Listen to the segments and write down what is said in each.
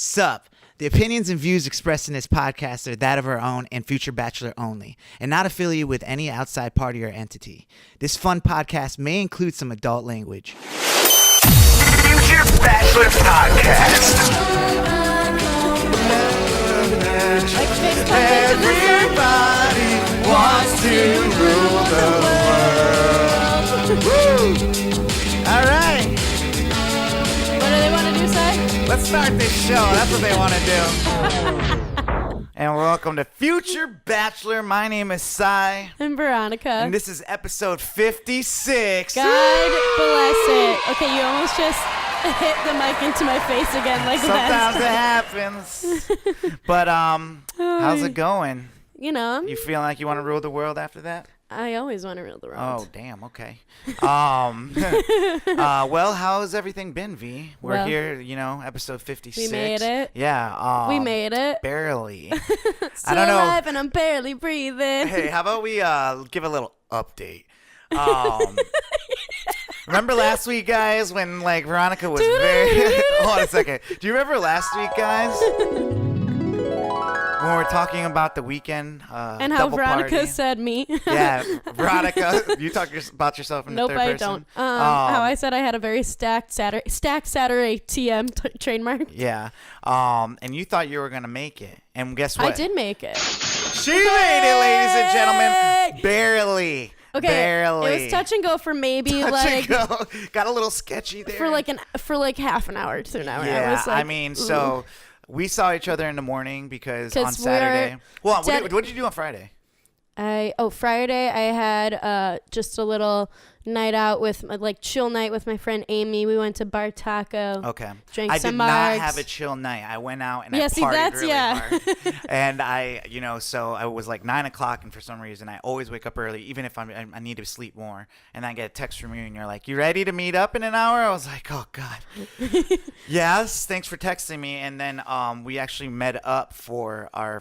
Sup. The opinions and views expressed in this podcast are that of our own and Future Bachelor only, and not affiliated with any outside party or entity. This fun podcast may include some adult language. Future Bachelor Podcast. Everybody wants to rule the world. Woo! All right. What do they want to do, Si? Let's start this show. That's what they want to do. And welcome to Future Bachelor. My name is Cy. I'm Veronica. And this is episode 56. God bless it. Okay, you almost just hit the mic into my face again like Sometimes that. it happens. But how's it going? You know. You feeling like you want to rule the world after that? I always want to rule the world. Oh, damn. Okay. Well, how's everything been, V? We're here, episode 56. We made it. Yeah. We made it. Barely. Still I don't know. alive and I'm barely breathing. Hey, how about we give a little update? Remember last week, guys, when Veronica was very... Hold on a second. Do you remember last week, guys? When we were talking about the weekend and how Veronica party. said me. Yeah, Veronica, you talk about yourself in the third person. Nope, I don't. How I said I had a very stacked Saturday TM trademark. Yeah, and you thought you were going to make it. And guess what? I did make it. She made it, ladies and gentlemen. Barely. Okay, barely. it was touch and go for maybe Got a little sketchy there. for half an hour to an hour. Yeah, I was so we saw each other in the morning because on Saturday. Well, what did you do on Friday? Friday I had just a little night out with chill night with my friend Amy. We went to Bar Taco. Okay. Drank I some did not margs. have a chill night. I went out and Yeah, I see, partied that's- really yeah. hard. And I, so I was 9 o'clock, and for some reason I always wake up early, even if I need to sleep more. And I get a text from you, and you're like, "You ready to meet up in an hour?" I was like, "Oh God." Yes, thanks for texting me. And then we actually met up for our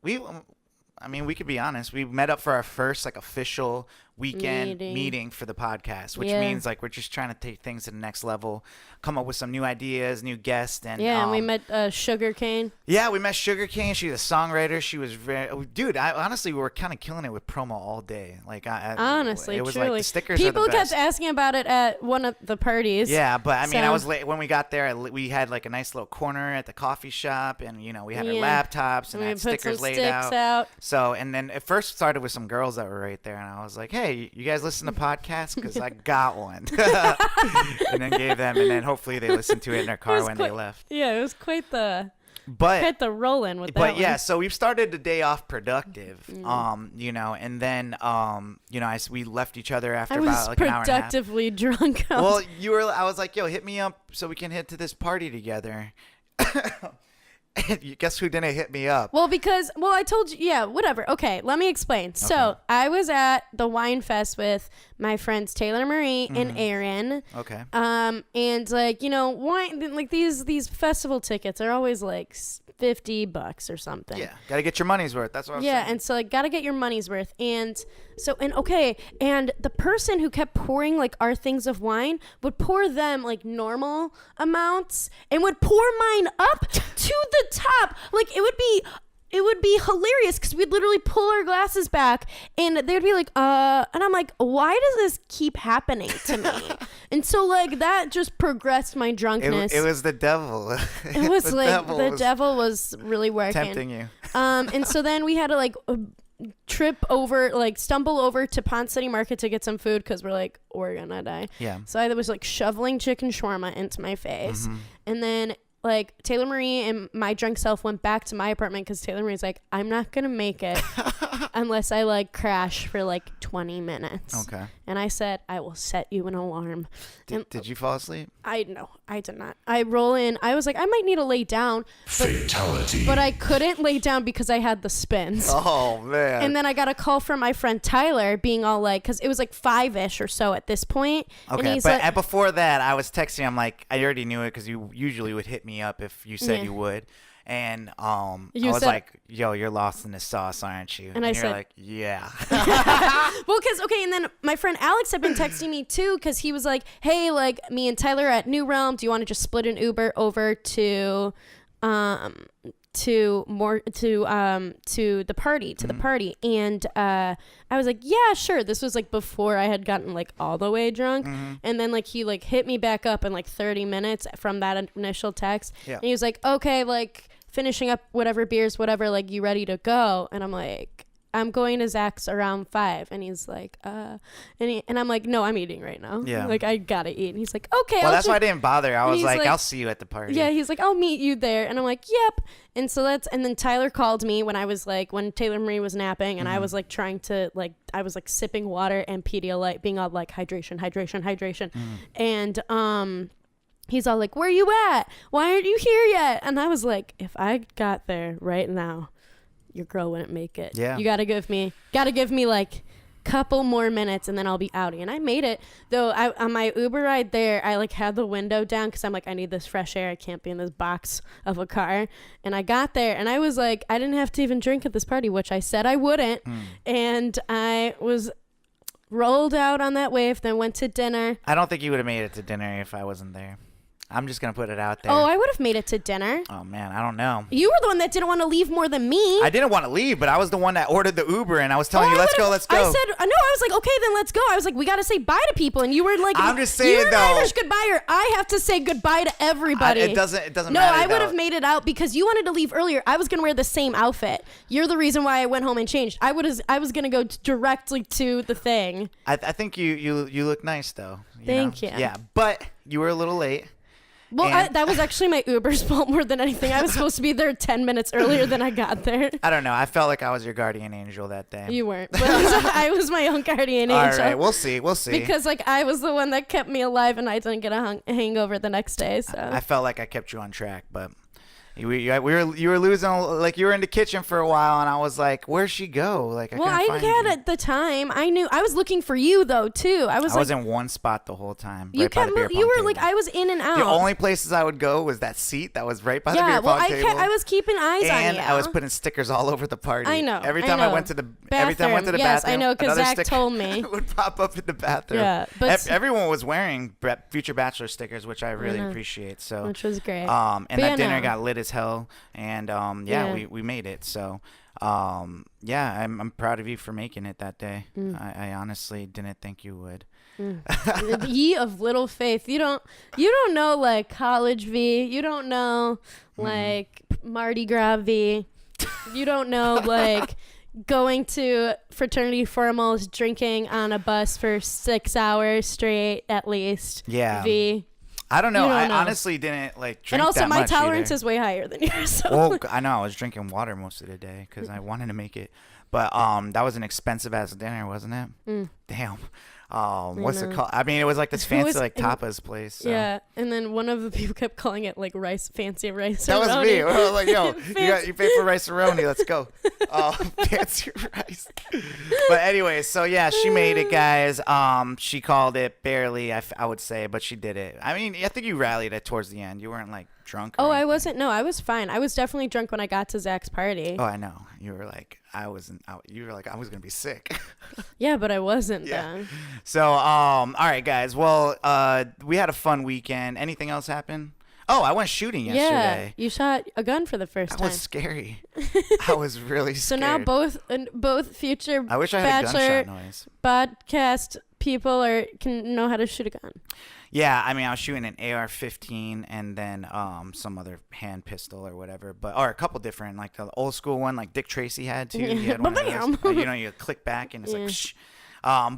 we could be honest. We met up for our first official weekend meeting for the podcast, which means we're just trying to take things to the next level, come up with some new ideas, new guests, and and we met Sugar Cane. Yeah, we met Sugar Cane. She's a songwriter. She was honestly, we were kind of killing it with promo all day. Honestly, it was truly. The stickers. People are the best. kept asking about it at one of the parties. Yeah, but I was late when we got there. We had a nice little corner at the coffee shop, and we had our laptops and we had put stickers some laid sticks out. So, and then it first started with some girls that were right there, and I was like, "Hey, you guys listen to podcasts? Because I got one." And then gave them, and then hopefully they listened to it in their car when they left. Yeah, it was quite the roll-in with that But yeah, one. so we've started the day off productive, and then we left each other after about an hour and a half. productively drunk. Well, I was like, "Yo, hit me up so we can head to this party together." Guess who didn't hit me up? Well, I told you, yeah, whatever. Okay, let me explain. Okay. So I was at the Wine Fest with my friends Taylor Marie and Aaron. Okay. And wine, these festival tickets are always $50 or something. Yeah, gotta get your money's worth. That's what I was saying. Yeah, and so gotta get your money's worth. And the person who kept pouring our things of wine would pour them normal amounts and would pour mine up to the top. It would be hilarious because we'd literally pull our glasses back and they'd be like, and I'm like, why does this keep happening to me? And so that just progressed my drunkenness. It was the devil. It was the devil was really working. Tempting you. And so then we had to stumble over to Pond City Market to get some food because we're gonna die. Yeah. So I was shoveling chicken shawarma into my face. And then Taylor Marie and my drunk self went back to my apartment because Taylor Marie's like, "I'm not gonna make it unless I crash for 20 minutes." Okay. And I said, "I will set you an alarm." Did you fall asleep? I did not. I roll in. I was like, I might need to lay down. Fatality. But I couldn't lay down because I had the spins. Oh, man. And then I got a call from my friend Tyler being all because it was 5-ish or so at this point. Okay, and he's but before that, I was texting. I'm like, I already knew it because you usually would hit me me up if you said Yeah. you would. And I You was said- like, yo, you're lost in the sauce, aren't you? And I you're said- like, yeah. Well, because, okay, and then my friend Alex had been texting me too, because he was like, hey, like, me and Tyler are at New Realm. Do you want to just split an Uber over to the party, the party? And I was like, yeah, sure. This was like before I had gotten like all the way drunk. And then like he like hit me back up in like 30 minutes from that initial text. Yeah. And he was like, okay, like finishing up whatever beers, whatever, like you ready to go? And I'm like, I'm going to Zach's around 5. And he's like, and I'm like, no, I'm eating right now. Yeah. Like, I gotta eat. And he's like, okay. Well, I'll that's why I just-" didn't bother. I And was he's like, like- I'll see you at the party. Yeah, he's like, I'll meet you there. And I'm like, yep. And so and then Tyler called me when I was like, when Taylor Marie was napping, and I was like trying to, like, I was like sipping water and Pedialyte, being all like, hydration. And, he's all like, where you at? Why aren't you here yet? And I was like, if I got there right now, your girl wouldn't make it. Yeah. You gotta give me like couple more minutes and then I'll be outie. And I made it, though. On my Uber ride there, I like had the window down because I'm like, I need this fresh air. I can't be in this box of a car. And I got there and I was like, I didn't have to even drink at this party, which I said I wouldn't. And I was rolled out on that wave, then went to dinner. I don't think you would have made it to dinner if I wasn't there. I'm just going to put it out there. Oh, I would have made it to dinner. Oh, man, I don't know. You were the one that didn't want to leave more than me. I didn't want to leave, but I was the one that ordered the Uber, and I was telling you, I let's go, would've- let's go. I said, no, I was like, okay, then let's go. I was like, we got to say bye to people. And you were like, I'm just saying, you're though. an Irish goodbye, I have to say goodbye to everybody. It doesn't No, matter. I would have though. made it out because you wanted to leave earlier. I was going to wear the same outfit. You're the reason why I went home and changed. I was going to go directly to the thing. I think you look nice, though. Thank you. Yeah, but you were a little late. Well, And- that was actually my Uber's fault more than anything. I was supposed to be there 10 minutes earlier than I got there. I don't know. I felt like I was your guardian angel that day. You weren't. But I was my own guardian All angel. right, we'll see. We'll see. Because like I was the one that kept me alive and I didn't get a hangover the next day. So I felt like I kept you on track, but you were losing. Like you were in the kitchen for a while, and I was like, "Where'd she go?" Like, well, I I couldn't find had you. at the time. I knew I was looking for you though too. I was I like, was in one spot the whole time. you right by kept the beer you pong were like table. I was in and out. The only places I would go was that seat that was right by the yeah. beer Well, pong table. I was keeping eyes and on you. I was putting stickers all over the party. I know. Every time I went to the bathroom. Yes, I know, 'cause another Zach sticker told me. would pop up in the bathroom. Yeah, but everyone was wearing Future Bachelor stickers, which I really know. appreciate. So which was great. and But that yeah, dinner no. got lit as hell, and Yeah. we made it. So yeah, I'm proud of you for making it that day. Mm. I honestly didn't think you would. Ye of little faith. You don't know like college V. You don't know like Mardi Gras V. You don't know like going to fraternity formals, drinking on a bus for 6 hours straight at least. Yeah. V. I don't know. You don't I know. honestly didn't like drink And also that my much tolerance either. is way higher than yours. So Well, I know I was drinking water most of the day because I wanted to make it, but that was an expensive ass dinner, wasn't it? Damn. What's it know. called? I mean, it was like this It fancy was- like tapas place. So. yeah, and then one of the people kept calling it like fancy rice. That was me. I was like, yo, Fancy- you paid for rice-a-roni. Let's go. Fancy rice. But anyway, so yeah, she made it, guys. She called it barely, I would say, but she did it. I mean, I think you rallied it towards the end. You weren't like drunk. or Oh, I anything. wasn't. No, I was fine. I was definitely drunk when I got to Zach's party. Oh, I know. You were like, I wasn't. You were like, I was gonna be sick. Yeah, but I wasn't Yeah. then. So, all right, guys. Well, we had a fun weekend. Anything else happen? Oh, I went shooting Yeah, yesterday. you shot a gun for the first That time. was scary. I was really So scared. now both future I wish I had a Bachelor gunshot noise. podcast people can know how to shoot a gun. Yeah, I mean, I was shooting an AR-15 and then some other hand pistol or whatever, or a couple different, like the old school one, like Dick Tracy had too. He had one of Ba-bam. those. You click back and it's like, psh.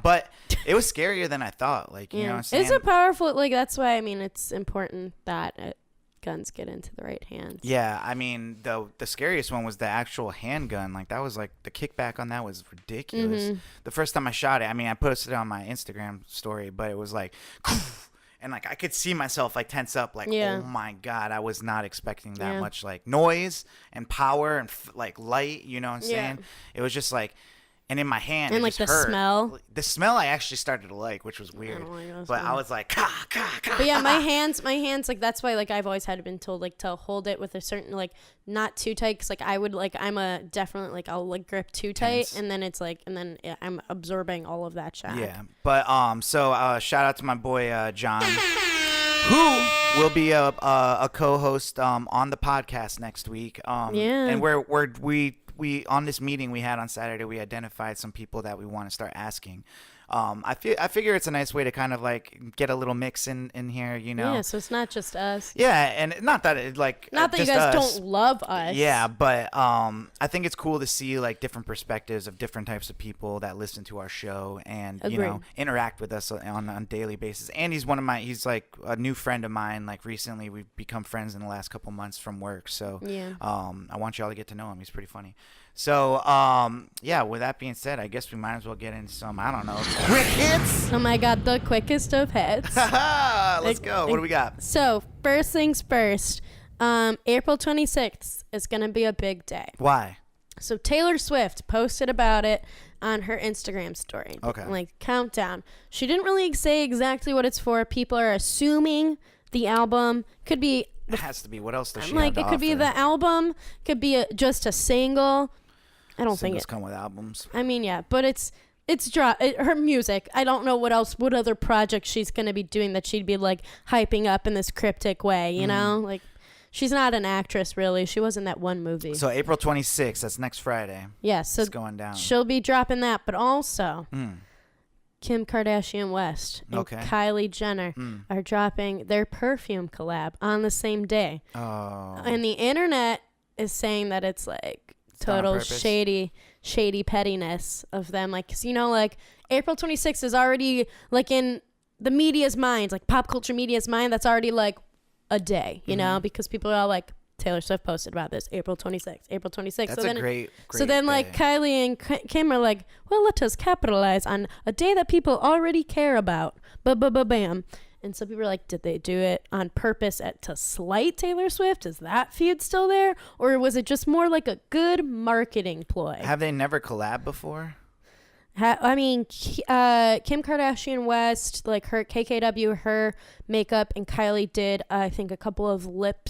But it was scarier than I thought. Like, you know what I'm saying? It's a powerful, like, that's why, I mean, it's important that guns get into the right hands. Yeah, I mean, the scariest one was the actual handgun. Like, that was like, the kickback on that was ridiculous. The first time I shot it, I mean, I posted it on my Instagram story, but it was like, and like I could see myself like tense up, like, Yeah. oh my God, I was not expecting that Yeah. much like noise and power and like light, you know what I'm Yeah. saying? It was just like, and in my hand, And it like just the hurt. smell. The smell I actually started to like, which was weird. don't like that But smell. I was like, ka, ka, ka. But yeah, my hands, like that's why like I've always had been told like to hold it with a certain like not too tight, because like I would like I'm a definitely like I'll like grip too tight, Tense. and then it's like yeah, I'm absorbing all of that shock. Yeah, but so shout out to my boy John, who will be a co-host on the podcast next week. Yeah. And we on this meeting we had on Saturday, we identified some people that we want to start asking. I figure it's a nice way to kind of like get a little mix in here, you know. Yeah, so it's not just us. Yeah, and not that it like Not that you just guys us. don't love us. Yeah, but I think it's cool to see like different perspectives of different types of people that listen to our show and you know Agreed. interact with us on a daily basis. And he's like a new friend of mine. Like recently, we've become friends in the last couple months from work. So Yeah. I want y'all to get to know him. He's pretty funny. So yeah, with that being said, I guess we might as well get into some quick hits. Oh my god, the quickest of hits. Let's go. What do we got? So first things first, April 26th is gonna be a big day. Why? So Taylor Swift posted about it on her Instagram story. Okay. Like countdown. She didn't really say exactly what it's for. People are assuming the album could be. It has to be. What else does she Like have it to could be offer? the album. Could be just a single. I don't think Singles it. come with albums. I mean, yeah, but it's her music. I don't know what other project she's gonna be doing that she'd be like hyping up in this cryptic way. You know, like she's not an actress really. She was in that one movie. So April 26th, that's next Friday. Yeah, so It's going down. she'll be dropping that, but also Kim Kardashian West and Okay. Kylie Jenner are dropping their perfume collab on the same day. Oh. And the internet is saying that it's like done on total purpose? shady pettiness of them. Like, 'cause, you know, like April 26th is already like in the media's minds, like pop culture media's mind. That's already like a day, you know, because people are all like, Taylor Swift posted about this April 26th. That's so then, a great so then like day. Kylie and Kim are like, well, let us capitalize on a day that people already care about. Bam. And so people are like, did they do it on purpose to slight Taylor Swift? Is that feud still there? Or was it just more like a good marketing ploy? Have they never collabed before? I mean, Kim Kardashian West, like her KKW, her makeup, and Kylie did, I think, a couple of lip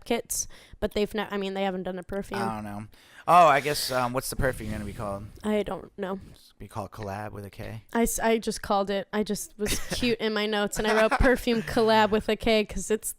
kits, but they haven't done a perfume. I don't know. Oh, I guess what's the perfume gonna be called? I don't know. Be called collab with a K. I just called it. I just was cute in my notes, and I wrote perfume collab with a K because it's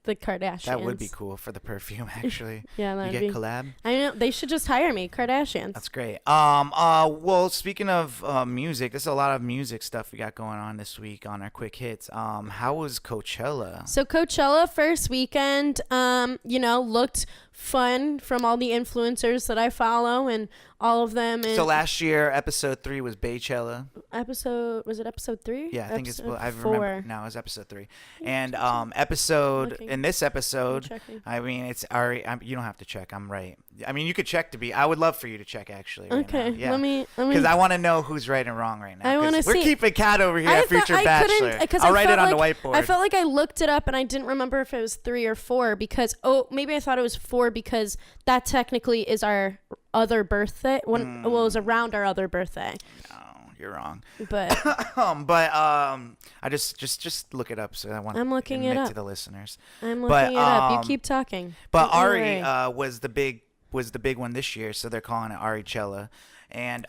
the Kardashians. That would be cool for the perfume, actually. Yeah, You that'd get be. collab. I know they should just hire me, Kardashians. That's great. Well, speaking of music, there's a lot of music stuff we got going on this week on our quick hits. How was Coachella? So Coachella first weekend, looked fun from all the influencers that I follow and all of them. And So last year, episode 3 was Baychella. was it episode 3? Yeah, I think it's. Episode I 4. remember. No, it was episode 3. And Looking. in this episode, checking. I mean, it's already. You don't have to check. I'm right. I mean, you could check to be. I would love for you to check actually. Right Okay, now. Yeah. let me. Because I want to know who's right and wrong right now. I 'Cause wanna we're see- keeping cat over here at Future I Bachelor. couldn't, 'cause I'll I write it felt on like, the whiteboard. I felt like I looked it up and I didn't remember if it was 3 or 4 because maybe I thought it was 4 because that technically is our other birthday. Well, it was around our other birthday. No, you're wrong. But I just look it up so I want I'm looking to it admit up. to the listeners. I'm But, looking it up. You um, keep talking. But Don't Ari worry. was the big one this year, so they're calling it Aricella. And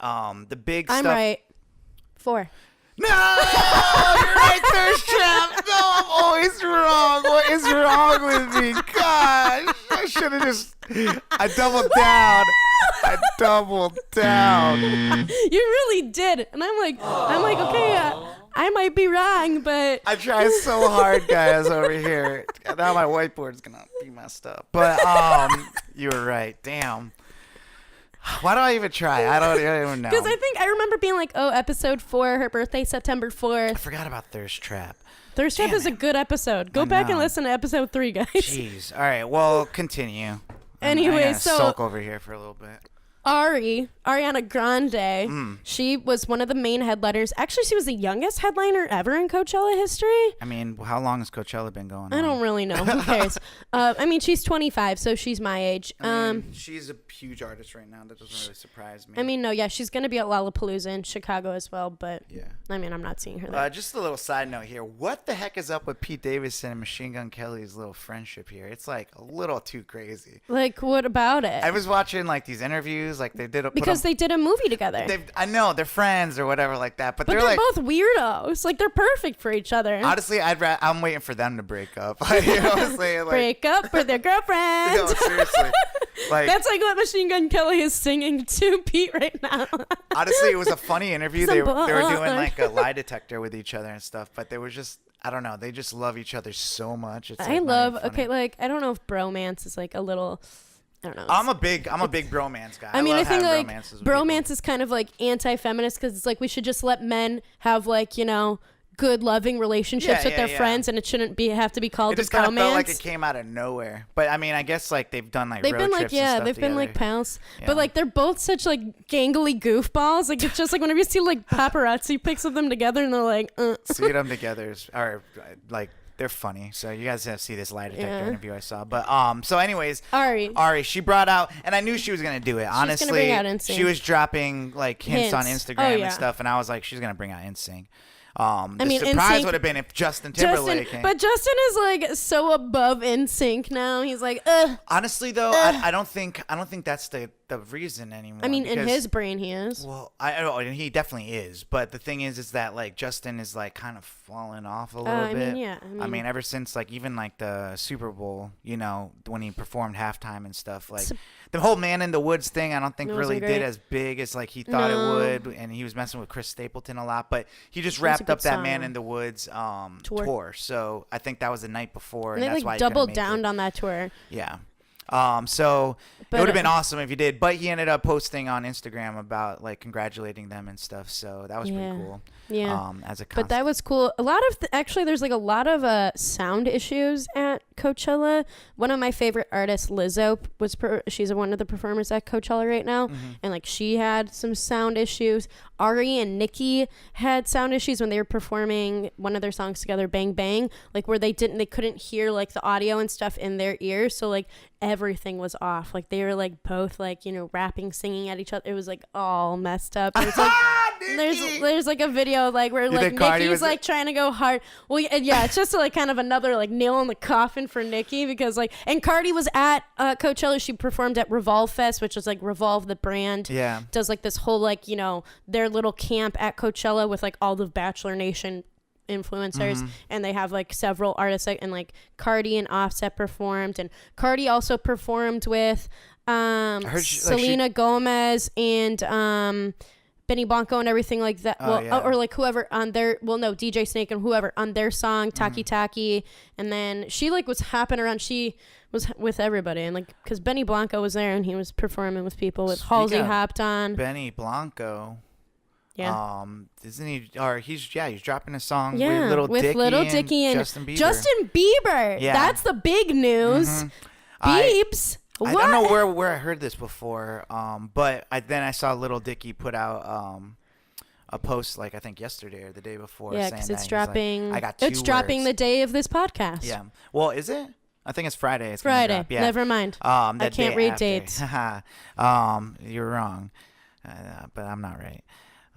the big I'm stuff. right. 4. No, you're right, Thirst Trap. No, I'm always wrong. What is wrong with me? Gosh, I should have just. I doubled down. You really did, and I'm like, okay, I might be wrong, but I try so hard, guys, over here. Now my whiteboard's gonna be messed up. But you were right. Damn. Why do I even try? I don't even know. because I remember being like, oh, episode 4, her birthday, September 4th. I forgot about Thirst Trap. Thirst Trap Damn is a it. good episode. Go I back and know. listen to episode 3, guys. Jeez. All right. Well, continue. Anyway, I'm gonna so- sulk over here for a little bit. Ariana Grande. She was one of the main headliners. Actually, she was the youngest headliner ever in Coachella history. I mean, how long has Coachella been going on? I don't really know. Who cares? I mean, she's 25, so she's my age. I mean, she's a huge artist right now. That doesn't really surprise me. I mean, no, yeah, she's going to be at Lollapalooza in Chicago as well, but yeah. I mean, I'm not seeing her there. Just a little side note here. What the heck is up with Pete Davidson and Machine Gun Kelly's little friendship here? It's like a little too crazy. Like, what about it? I was watching like these interviews, like they did they did a movie together. I know they're friends or whatever like that, but they're like both weirdos. Like, they're perfect for each other. Honestly, I'm waiting for them to break up. You know what I'm saying? Like, break up with their girlfriend. No, seriously. Like, that's like what Machine Gun Kelly is singing to Pete right now. Honestly, it was a funny interview. They were doing like a lie detector with each other and stuff, but they were just, I don't know, they just love each other so much. It's like I don't know if bromance is like a little, I don't know. I'm a big bromance guy. I mean, I think like bromance is kind of like anti-feminist because it's like we should just let men have like, you know, good loving relationships with their friends, and it shouldn't have to be called it just a bromance. Kind of felt like it came out of nowhere. But I mean, I guess like they've done like they've road been like trips and stuff they've together. been like pals, Yeah. but like they're both such like gangly goofballs. Like it's just like whenever you see like paparazzi pics of them together, and they're like, seeing them together are like. They're funny, so you guys have to see this lie detector interview I saw. But so anyways, Ari, she brought out, and I knew she was gonna do it. Honestly, she was dropping like hints on Instagram and stuff, and I was like, she's gonna bring out NSYNC. The surprise would have been if Justin Timberlake came. But Justin is like so above NSYNC now. He's like, ugh. Honestly though, I don't think that's the reason anymore. I mean, in his brain he is. Well, and he definitely is. But the thing is that like Justin is like kind of falling off a little bit. I mean, ever since like even like the Super Bowl, you know, when he performed halftime and stuff, like the whole Man in the Woods thing, I don't think really did as big as like he thought it would, and he was messing with Chris Stapleton a lot. But he just wrapped up that Man in the Woods tour. So I think that was the night before, and that's like why he doubled down on that tour. Yeah. So it would have been awesome if he did, but he ended up posting on Instagram about like congratulating them and stuff. So that was pretty cool. Yeah. As a but that was cool. A lot of actually, there's like a lot of sound issues at Coachella. One of my favorite artists, Lizzo, she's one of the performers at Coachella right now, and like she had some sound issues. Ari and Nicki had sound issues when they were performing one of their songs together, Bang Bang, like where they couldn't hear like the audio and stuff in their ears, so like everything was off. Like they were like both like, you know, rapping, singing at each other. It was like all messed up. It's like there's like a video like where like Nicki's like trying to go hard. Well, yeah, it's just like kind of another like nail in the coffin for Nicki because like, and Cardi was at Coachella. She performed at Revolve Fest, which is like Revolve the brand. Yeah, does like this whole like, you know, their little camp at Coachella with like all the Bachelor Nation influencers, and they have like several artists, like, and like Cardi and Offset performed, and Cardi also performed with Selena Gomez and Benny Blanco and everything like that. Or like whoever on their, DJ Snake and whoever on their song Taki Taki, and then she like was hopping around. She was with everybody, and like because Benny Blanco was there and he was performing with people. With Halsey hopped on. Benny Blanco. Yeah. Isn't he? Or he's dropping a song with Little Dicky and Justin Bieber. Yeah. That's the big news. Biebs. I don't know where I heard this before. But then I saw Little Dicky put out a post like I think yesterday or the day before. Yeah, because it's dropping. Like, I got 2 It's dropping the day of this podcast. Yeah. Well, is it? I think it's Friday. It's Friday. Drop. Yeah. Never mind. I can't read dates. You're wrong, but I'm not right.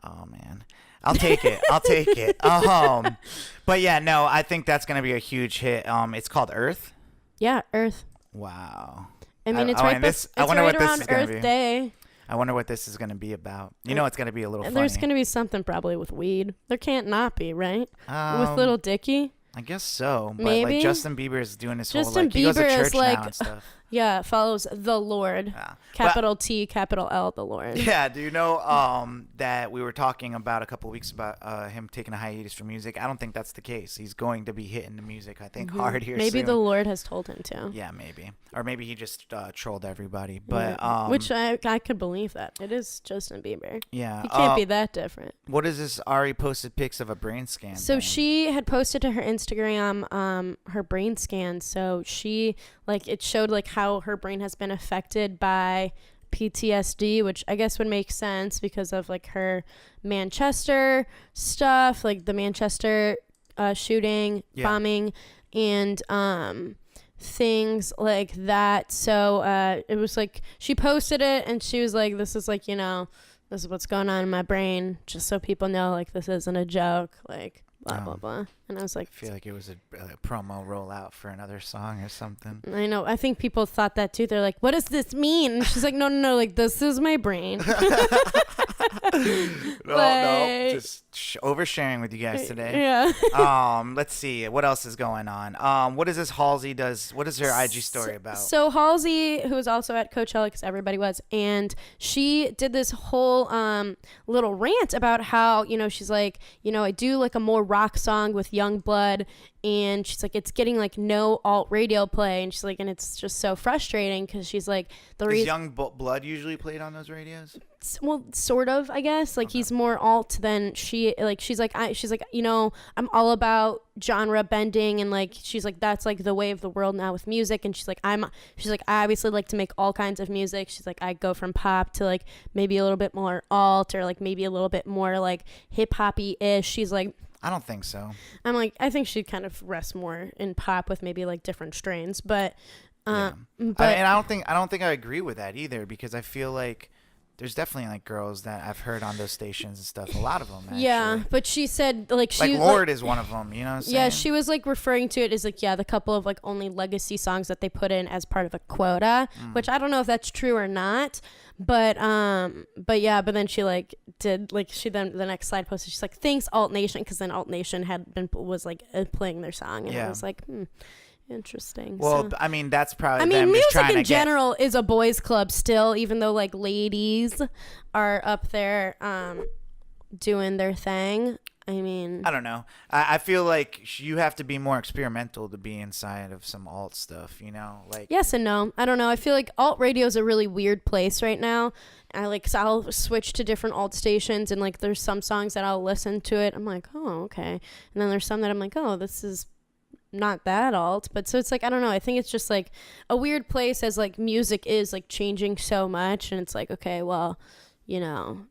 Oh man, I'll take it. I'll take it. But yeah, no, I think that's gonna be a huge hit. It's called Earth. Yeah, Earth. Wow. I mean, it's right around Earth Day. I wonder what this is gonna be about. You know, it's gonna be a little funny. There's gonna be something probably with weed. There can't not be, right? With Little Dicky. I guess so. But maybe like Justin Bieber is doing this Justin whole like he goes to Bieber church is like, now and stuff. Yeah, follows the Lord. Capital T, capital L, the Lord. Yeah, do you know that we were talking about a couple of weeks about him taking a hiatus from music? I don't think that's the case. He's going to be hitting the music, I think, hard here Maybe soon. the Lord has told him to. Yeah, maybe. Or maybe he just trolled everybody. But which I could believe that. It is Justin Bieber. Yeah. He can't be that different. What is this? Ari posted pics of a brain scan. So thing. she had posted to her Instagram her brain scan. So she, like, it showed like how her brain has been affected by PTSD, which I guess would make sense because of like her Manchester stuff, like the Manchester shooting, bombing, and things like that. So it was like she posted it and she was like, this is like, this is what's going on in my brain, just so people know like this isn't a joke, like blah blah blah. And I was like, I feel like it was a promo rollout for another song or something. I know, I think people thought that too. They're like, what does this mean? And she's like, no, like this is my brain. No, just oversharing with you guys today. Yeah. Let's see what else is going on. What is this Halsey does? What is her IG story about? So Halsey, who was also at Coachella, because everybody was, and she did this whole little rant about how she's like, I do like a more rock song with Youngblood, and she's like, it's getting like no alt radio play, and she's like, and it's just so frustrating because she's like, the reason Youngblood usually played on those radios. Well, sort of, I guess. Like, he's more alt than she's like, I'm all about genre bending, and like, she's like, that's like the way of the world now with music. And she's like, I obviously like to make all kinds of music. She's like, I go from pop to like maybe a little bit more alt, or like maybe a little bit more like hip hoppy ish. She's like, I don't think so. I'm like, I think she'd kind of rest more in pop with maybe like different strains, but and I don't think I agree with that either, because I feel like there's definitely like girls that I've heard on those stations and stuff. A lot of them, actually. Yeah, but she said like Lorde is one of them. You know what I'm saying? Yeah, she was like referring to it as like the couple of like only legacy songs that they put in as part of a quota, which I don't know if that's true or not. But then she like did like the next slide posted, she's like, thanks Alt Nation, because then Alt Nation was like playing their song, and I was like, interesting. Well, so. I mean, that's probably. I mean, music in general is a boys' club still, even though like ladies are up there doing their thing. I mean, I don't know. I feel like you have to be more experimental to be inside of some alt stuff, like. Yes and no. I don't know. I feel like alt radio is a really weird place right now. So I'll switch to different alt stations, and like there's some songs that I'll listen to it, I'm like, oh, okay. And then there's some that I'm like, oh, this is not that alt. But so it's like, I don't know. I think it's just like a weird place, as like music is like changing so much, and it's like, okay, well,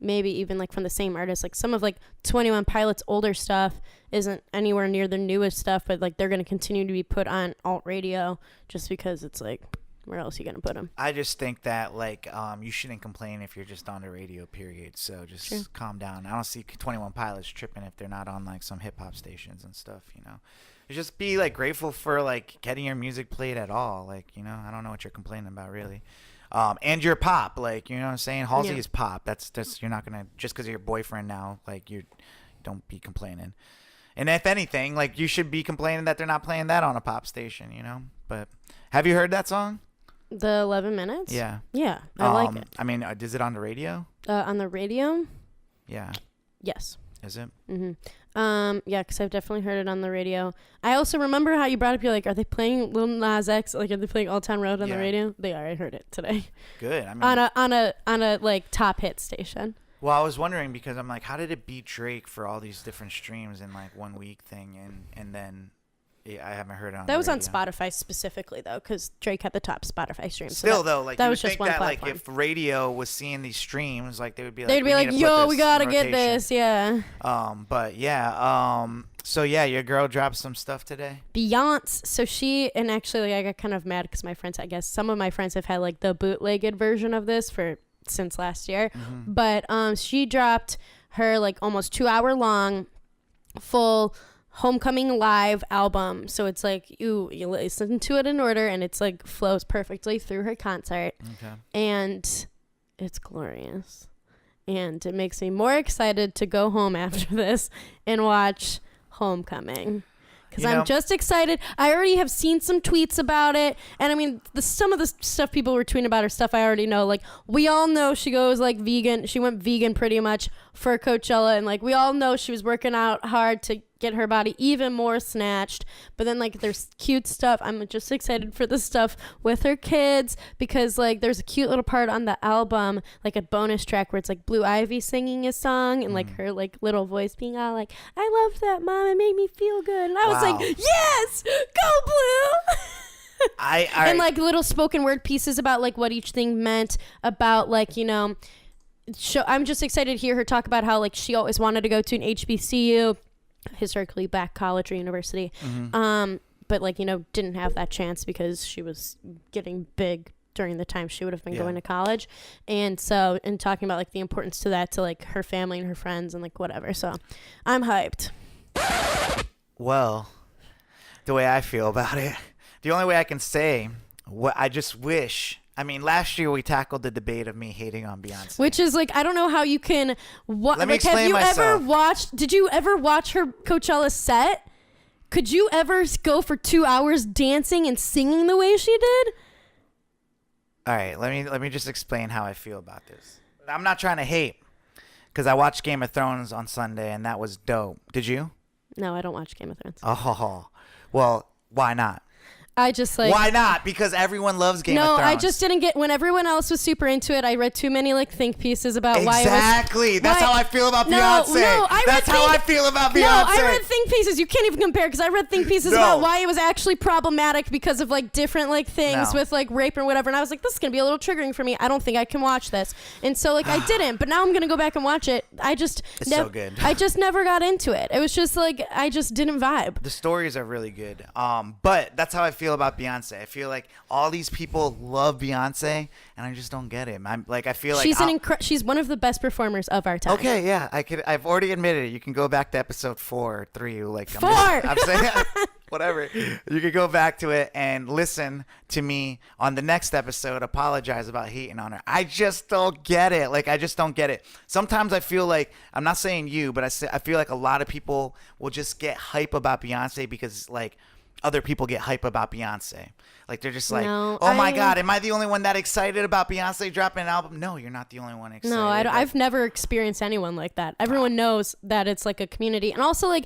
maybe even like from the same artist, like some of like 21 Pilots' older stuff isn't anywhere near the newest stuff, but like they're going to continue to be put on alt radio just because it's like, where else are you going to put them? I just think that like you shouldn't complain if you're just on the radio, period. So just calm down. I don't see 21 Pilots tripping if they're not on like some hip hop stations and stuff, Just be like grateful for like getting your music played at all. Like, I don't know what you're complaining about, really. And your pop, like, you know what I'm saying? Halsey is pop. That's you're not gonna, just because of your boyfriend now, like, you don't be complaining. And if anything, like, you should be complaining that they're not playing that on a pop station, But have you heard that song? The 11 minutes? Yeah. Yeah, I like it. I mean, is it on the radio? On the radio? Yeah. Yes. Is it? Mm-hmm. Yeah, because I've definitely heard it on the radio. I also remember how you brought up, you're like, are they playing Lil Nas X? Like, are they playing Old Town Road on the radio? They are. I heard it today. Good. I mean, on a like top hit station. Well, I was wondering, because I'm like, how did it beat Drake for all these different streams in like 1 week thing, and then I haven't heard it on. That was radio. on Spotify specifically though, because Drake had the top Spotify stream. Still so though, like that you was would just think one that platform. like if radio was seeing these streams, like they would be like, they'd be like, yo, we gotta get this, yeah. But yeah, so yeah, your girl dropped some stuff today. Beyonce. So and actually, like, I got kind of mad because my friends, I guess some of my friends have had like the bootlegged version of this since last year, but she dropped her like almost 2 hour long full Homecoming live album. So it's like you listen to it in order, and it's like flows perfectly through her concert. Okay. And it's glorious, and it makes me more excited to go home after this and watch Homecoming, because I'm just excited. I already have seen some tweets about it, and I mean, some of the stuff people were tweeting about her stuff I already know. Like, we all know she goes like vegan. She went vegan pretty much for Coachella, and like we all know she was working out hard to get her body even more snatched. But then like there's cute stuff. I'm just excited for the stuff with her kids, because like there's a cute little part on the album, like a bonus track where it's like Blue Ivy singing a song, and like her like little voice being all like, I love that, Mom, it made me feel good. And I was like, yes, go Blue. And like little spoken word pieces about like what each thing meant, about like, you know, I'm just excited to hear her talk about how like she always wanted to go to an HBCU, historically black college or university, but like, you know, didn't have that chance because she was getting big during the time she would have been going to college. And so, and talking about like the importance to that to like her family and her friends and like whatever. So I'm hyped. Well, the way I feel about it, the only way I can say what I just wish. I mean, last year we tackled the debate of me hating on Beyonce, which is like, I don't know how you can. Let me explain have you myself. ever watched? Did you ever watch her Coachella set? Could you ever go for 2 hours dancing and singing the way she did? All right, let me just explain how I feel about this. I'm not trying to hate, because I watched Game of Thrones on Sunday and that was dope. Did you? No, I don't watch Game of Thrones. Oh, well, why not? I just like. Why not? Because everyone loves Game of No, Thrones. I just didn't get. When everyone else was super into it, I read too many like think pieces about why it was. Exactly. That's how I feel about Beyonce. That's how I feel about Beyonce. No, I read think pieces. You can't even compare, because I read think pieces about why it was actually problematic because of like different like things with like rape or whatever. And I was like, this is gonna be a little triggering for me. I don't think I can watch this. And so like I didn't. But now I'm gonna go back and watch it. It's so good. I just never got into it. It was just like I just didn't vibe. The stories are really good. But that's how I feel about Beyonce. I feel like all these people love Beyonce, and I just don't get it. I'm like, I feel like she's one of the best performers of our time. Okay, yeah, I've already admitted it. You can go back to episode 4 or 3. Like 4. I'm saying whatever. You can go back to it and listen to me on the next episode. Apologize about hating on her. I just don't get it. Like, I just don't get it. Sometimes I feel like, I'm not saying you, but I feel like a lot of people will just get hype about Beyonce because like other people get hype about Beyonce. Like, they're just like, my God, am I the only one that excited about Beyonce dropping an album? No, you're not the only one excited. No, I've never experienced anyone like that. Everyone knows that it's like a community. And also like,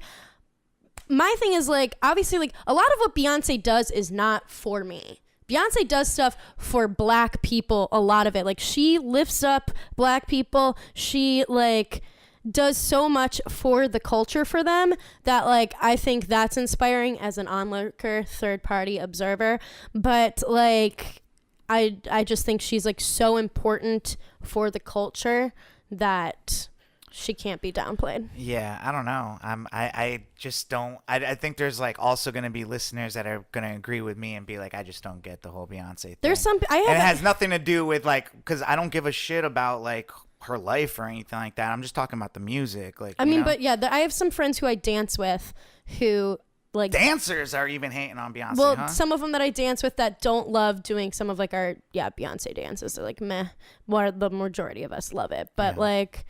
my thing is like, obviously like a lot of what Beyonce does is not for me. Beyonce does stuff for black people, a lot of it. Like, she lifts up black people. She like does so much for the culture for them that like I think that's inspiring as an onlooker, third party observer. But like I just think she's like so important for the culture that she can't be downplayed. Yeah, I don't know. I just don't. I think there's like also going to be listeners that are going to agree with me and be like, I just don't get the whole Beyonce thing. There's some. And it has nothing to do with like, because I don't give a shit about like her life or anything like that. I'm just talking about the music. Like, I mean, but yeah, I have some friends who I dance with who like dancers are even hating on Beyonce. Well, some of them that I dance with that don't love doing some of like our Beyonce dances. They're like meh. Well, the majority of us love it, but like.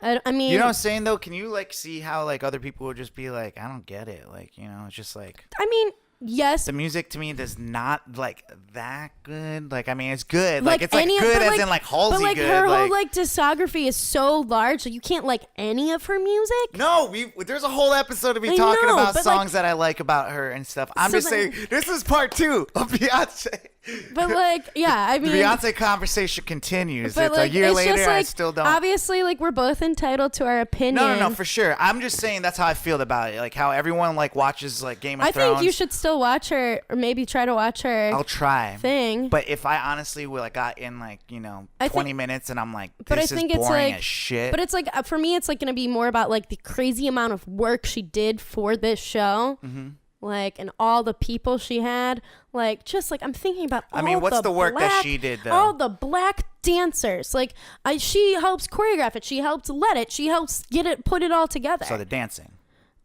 I mean, you know what I'm saying though? Can you like see how like other people would just be like, I don't get it. Like, you know, it's just like. I mean, yes. The music to me does not like that good. Like, I mean, it's good. Like it's like good as in like Halsey but like good. Her whole like discography is so large, so you can't like any of her music. No, there's a whole episode to be talking about songs that I like about her and stuff. I'm just saying, this is part 2 of Beyonce. But like, yeah, I mean, the Beyonce conversation continues. But it's like, a year later, just, like, I still don't. Obviously, like we're both entitled to our opinion. No, for sure. I'm just saying that's how I feel about it. Like how everyone like watches like Game of Thrones. I think you should still watch her, or maybe try to watch her. I'll try. Thing. But if I honestly got in like 20 minutes and I'm like, this is boring as shit. But it's like for me, it's like gonna be more about like the crazy amount of work she did for this show. Mm-hmm. Like, and all the people she had, like, just like I'm thinking about. What's the work that she did though? All the black dancers, like, she helps choreograph it. She helps let it. She helps put it all together. So the dancing.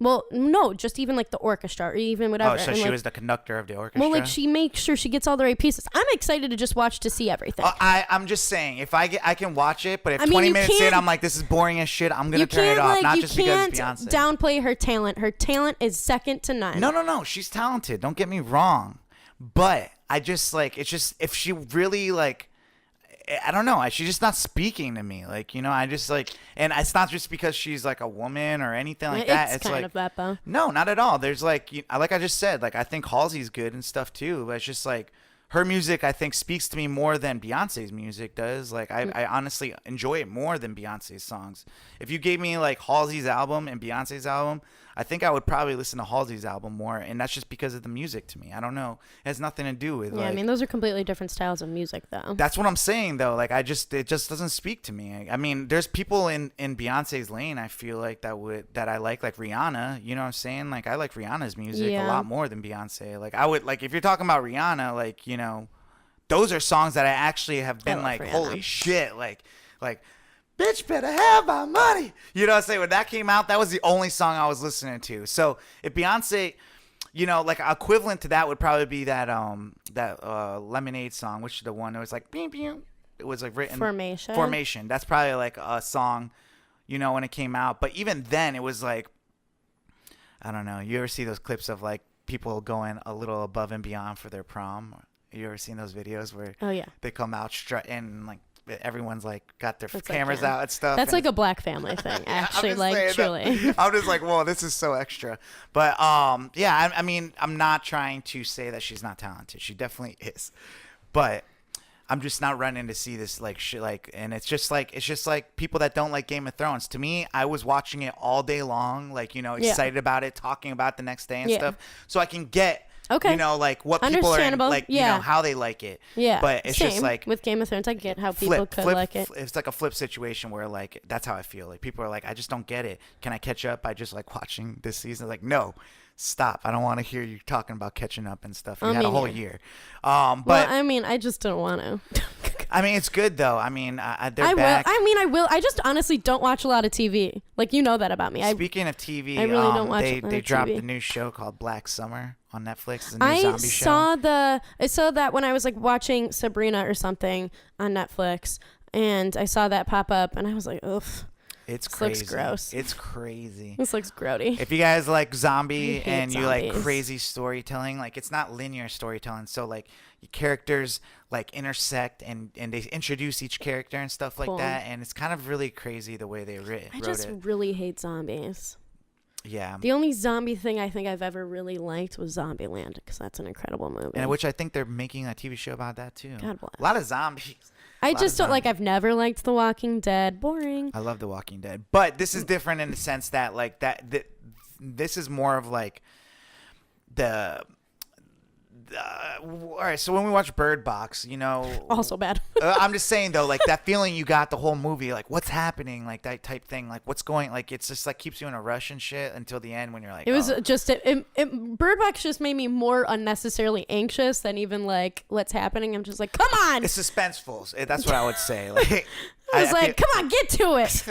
Well, no, just even like the orchestra or even whatever. Oh, so and, she like, was the conductor of the orchestra? Well, like she makes sure she gets all the right pieces. I'm excited to just watch to see everything. I'm just saying, if I can watch it, but if 20 minutes in I'm like, this is boring as shit, I'm going to turn it off. Not just because it's Beyonce. You can't downplay her talent. Her talent is second to none. No. She's talented. Don't get me wrong. But I just like, it's just, if she really like, I don't know. She's just not speaking to me. Like, I just like, and it's not just because she's like a woman or anything like that. It's kind like, of that though. No, not at all. There's like I just said, like I think Halsey's good and stuff too. But it's just like her music, I think, speaks to me more than Beyonce's music does. Like I honestly enjoy it more than Beyonce's songs. If you gave me like Halsey's album and Beyonce's album, I think I would probably listen to Halsey's album more, and that's just because of the music to me. I don't know. It has nothing to do with Yeah, I mean, those are completely different styles of music, though. That's what I'm saying, though. Like, it just doesn't speak to me. I mean, there's people in Beyonce's lane, I feel like, that I like Rihanna. You know what I'm saying? Like, I like Rihanna's music a lot more than Beyonce. Like, I would, like, if you're talking about Rihanna, like, you know, those are songs that I actually have been like, Rihanna. Holy shit, like, bitch better have my money. You know what I'm saying? When that came out, that was the only song I was listening to. So if Beyonce, you know, like equivalent to that would probably be that Lemonade song, which is the one that was like, beep, beep. It was like written. Formation. That's probably like a song, you know, when it came out. But even then, it was like, I don't know. You ever see those clips of like people going a little above and beyond for their prom? You ever seen those videos where they come out and like everyone's like got their cameras out and stuff? That's like a black family thing, actually. Like truly, I'm just like, whoa, this is so extra. But yeah, I mean, I'm not trying to say that she's not talented. She definitely is, but I'm just not running to see this like shit. Like, and it's just like people that don't like Game of Thrones. To me, I was watching it all day long, like, you know, excited about it, talking about it the next day and stuff, so I can get. Okay. You know, like what people are in, like, you know, how they like it. Yeah. But it's just like with Game of Thrones, I get how people could like it. It's like a flip situation where like that's how I feel. Like people are like, I just don't get it. Can I catch up? I just like watching this season. Like, no, stop. I don't want to hear you talking about catching up and stuff. You had a whole year. But well, I mean, I just don't want to. I mean, it's good though. I mean, they're back. I will. I just honestly don't watch a lot of TV. Like, you know that about me. Speaking of TV, I really don't watch a lot they of dropped TV. a new show called Black Summer on Netflix. The new zombie show. I saw that when I was like watching Sabrina or something on Netflix, and I saw that pop up, and I was like, ugh. It's crazy. Looks gross. It's crazy. This looks grody. If you guys like zombie and you like crazy storytelling, like it's not linear storytelling. So like your characters like intersect and they introduce each character and stuff like that. And it's kind of really crazy the way they wrote it. I just really hate zombies. Yeah. The only zombie thing I think I've ever really liked was Zombieland, because that's an incredible movie. And which I think they're making a TV show about that too. God bless. A lot of zombies. I just don't like. I've never liked The Walking Dead. Boring. I love The Walking Dead, but this is different in the sense that like this is more of like the. All right, so when we watch Bird Box, you know, also bad. I'm just saying though, like that feeling you got the whole movie, like what's happening, like that type thing, like what's going, like it's just like keeps you in a rush and shit until the end when you're like. It was just Bird Box just made me more unnecessarily anxious than even like what's happening. I'm just like, come on. It's suspenseful. That's what I would say. Like I was like, come on, get to it.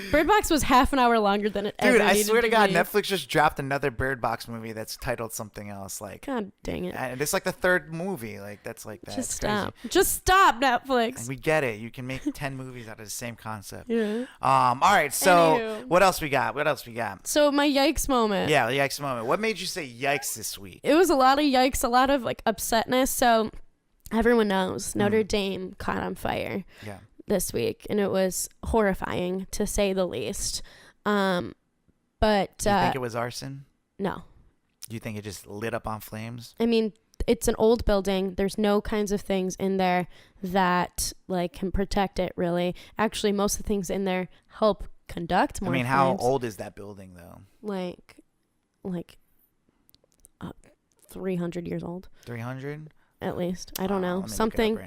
Bird Box was half an hour longer than it ever needed to be. Dude, I swear to God, Netflix just dropped another Bird Box movie that's titled something else. Like, God dang it. And it's like the third movie. Like, that's like that. Just stop. Just stop, Netflix. And we get it. You can make 10 movies out of the same concept. Yeah. All right. So, what else we got? So, my yikes moment. Yeah, the yikes moment. What made you say yikes this week? It was a lot of yikes, a lot of like upsetness. So, everyone knows Notre Dame caught on fire. Yeah. This week, and it was horrifying to say the least. But do you think it was arson? No. Do you think it just lit up on flames? I mean, it's an old building. There's no kinds of things in there that like can protect it. Really, actually, most of the things in there help conduct more. I mean, flames. how old is that building though? Like 300 years old. 300. At least. I don't know. Something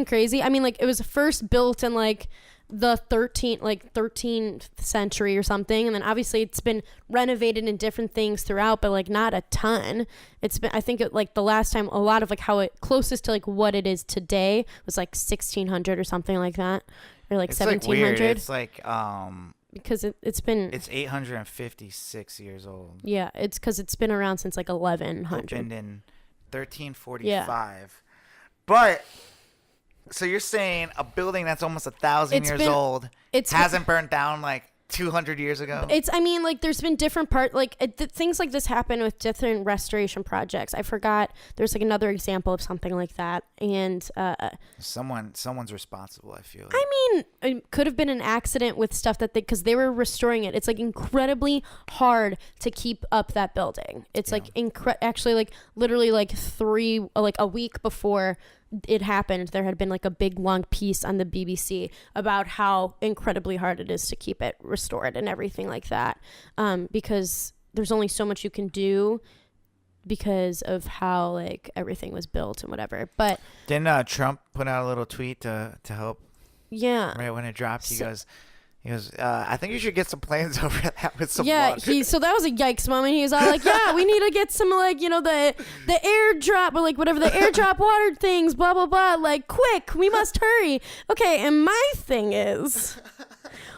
crazy. I mean, like it was first built in like the 13th century or something, and then obviously it's been renovated in different things throughout, but like not a ton. It's been, I think it, like the last time a lot of like how it closest to like what it is today was like 1600 or something like that, or like 1700. It's like because it's been 856 years old. Yeah, it's because it's been around since like 1100. Opened in 1345. Yeah. But so you're saying a building that's almost 1,000 years old hasn't burned down like 200 years ago? I mean, like there's been different things like this happen with different restoration projects. I forgot there's like another example of something like that, and someone's responsible, I feel like. I mean, it could have been an accident with stuff that because they were restoring it. It's like incredibly hard to keep up that building. It's like actually like literally like a week before it happened, there had been like a big long piece on the BBC about how incredibly hard it is to keep it restored and everything like that, because there's only so much you can do because of how like everything was built and whatever. But didn't Trump put out a little tweet to help? Yeah. Right when it dropped, he goes, I think you should get some planes over that with some water. So that was a yikes moment. He was all like, yeah, we need to get some like, you know, the airdrop or like whatever, the airdrop water things, blah, blah, blah. Like, quick, we must hurry. Okay, and my thing is,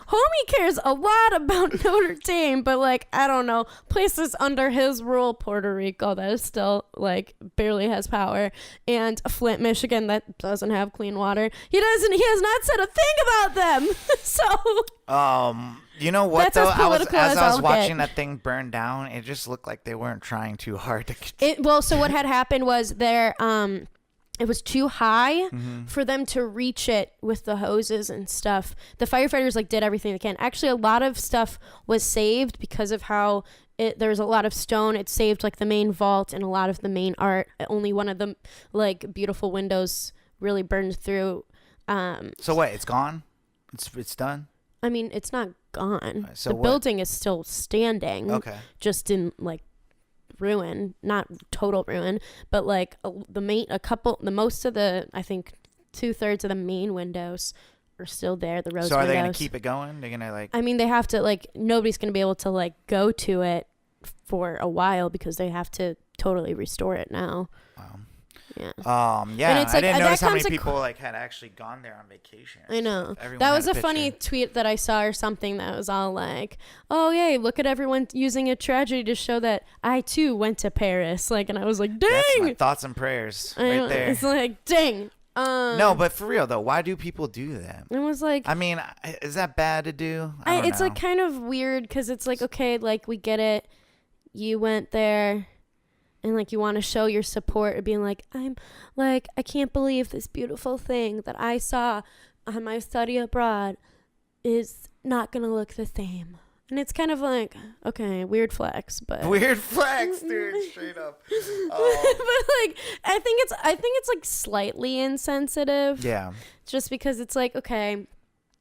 homie cares a lot about Notre Dame, but like, I don't know, places under his rule, Puerto Rico, that is still like barely has power, and Flint, Michigan, that doesn't have clean water. He has not said a thing about them. So you know what though? I was watching get. that thing burn down, it just looked like they weren't trying too hard to So what had happened was it was too high for them to reach it with the hoses and stuff. The firefighters like did everything they can. Actually, a lot of stuff was saved because of how there was a lot of stone. It saved like the main vault and a lot of the main art. Only one of the like beautiful windows really burned through. So wait, it's gone? It's done? I mean, it's not gone. So the building is still standing. Okay. Just in like ruin, not total ruin, but like most of the, I think 2/3 of the main windows are still there, the rose windows. So are they going to keep it going? They're going to like, I mean, they have to like, nobody's going to be able to like go to it for a while because they have to totally restore it now. Yeah. Yeah. And it's I like, didn't notice how many comes people like had actually gone there on vacation. I know. Everyone that had was a picture. funny tweet that I saw or something that was all like, oh yay, look at everyone using a tragedy to show that I too went to Paris. Like, and I was like, dang. That's my thoughts and prayers right there. It's like, dang. No, but for real though, why do people do that? It was like, I mean, is that bad to do? I don't it's know. like kind of weird because it's like, okay, like we get it. You went there. And like you want to show your support, being like, I'm like, I can't believe this beautiful thing that I saw on my study abroad is not gonna look the same. And it's kind of like, okay, weird flex, but weird flex, dude, straight up. but like, I think it's like slightly insensitive. Yeah. Just because it's like, okay,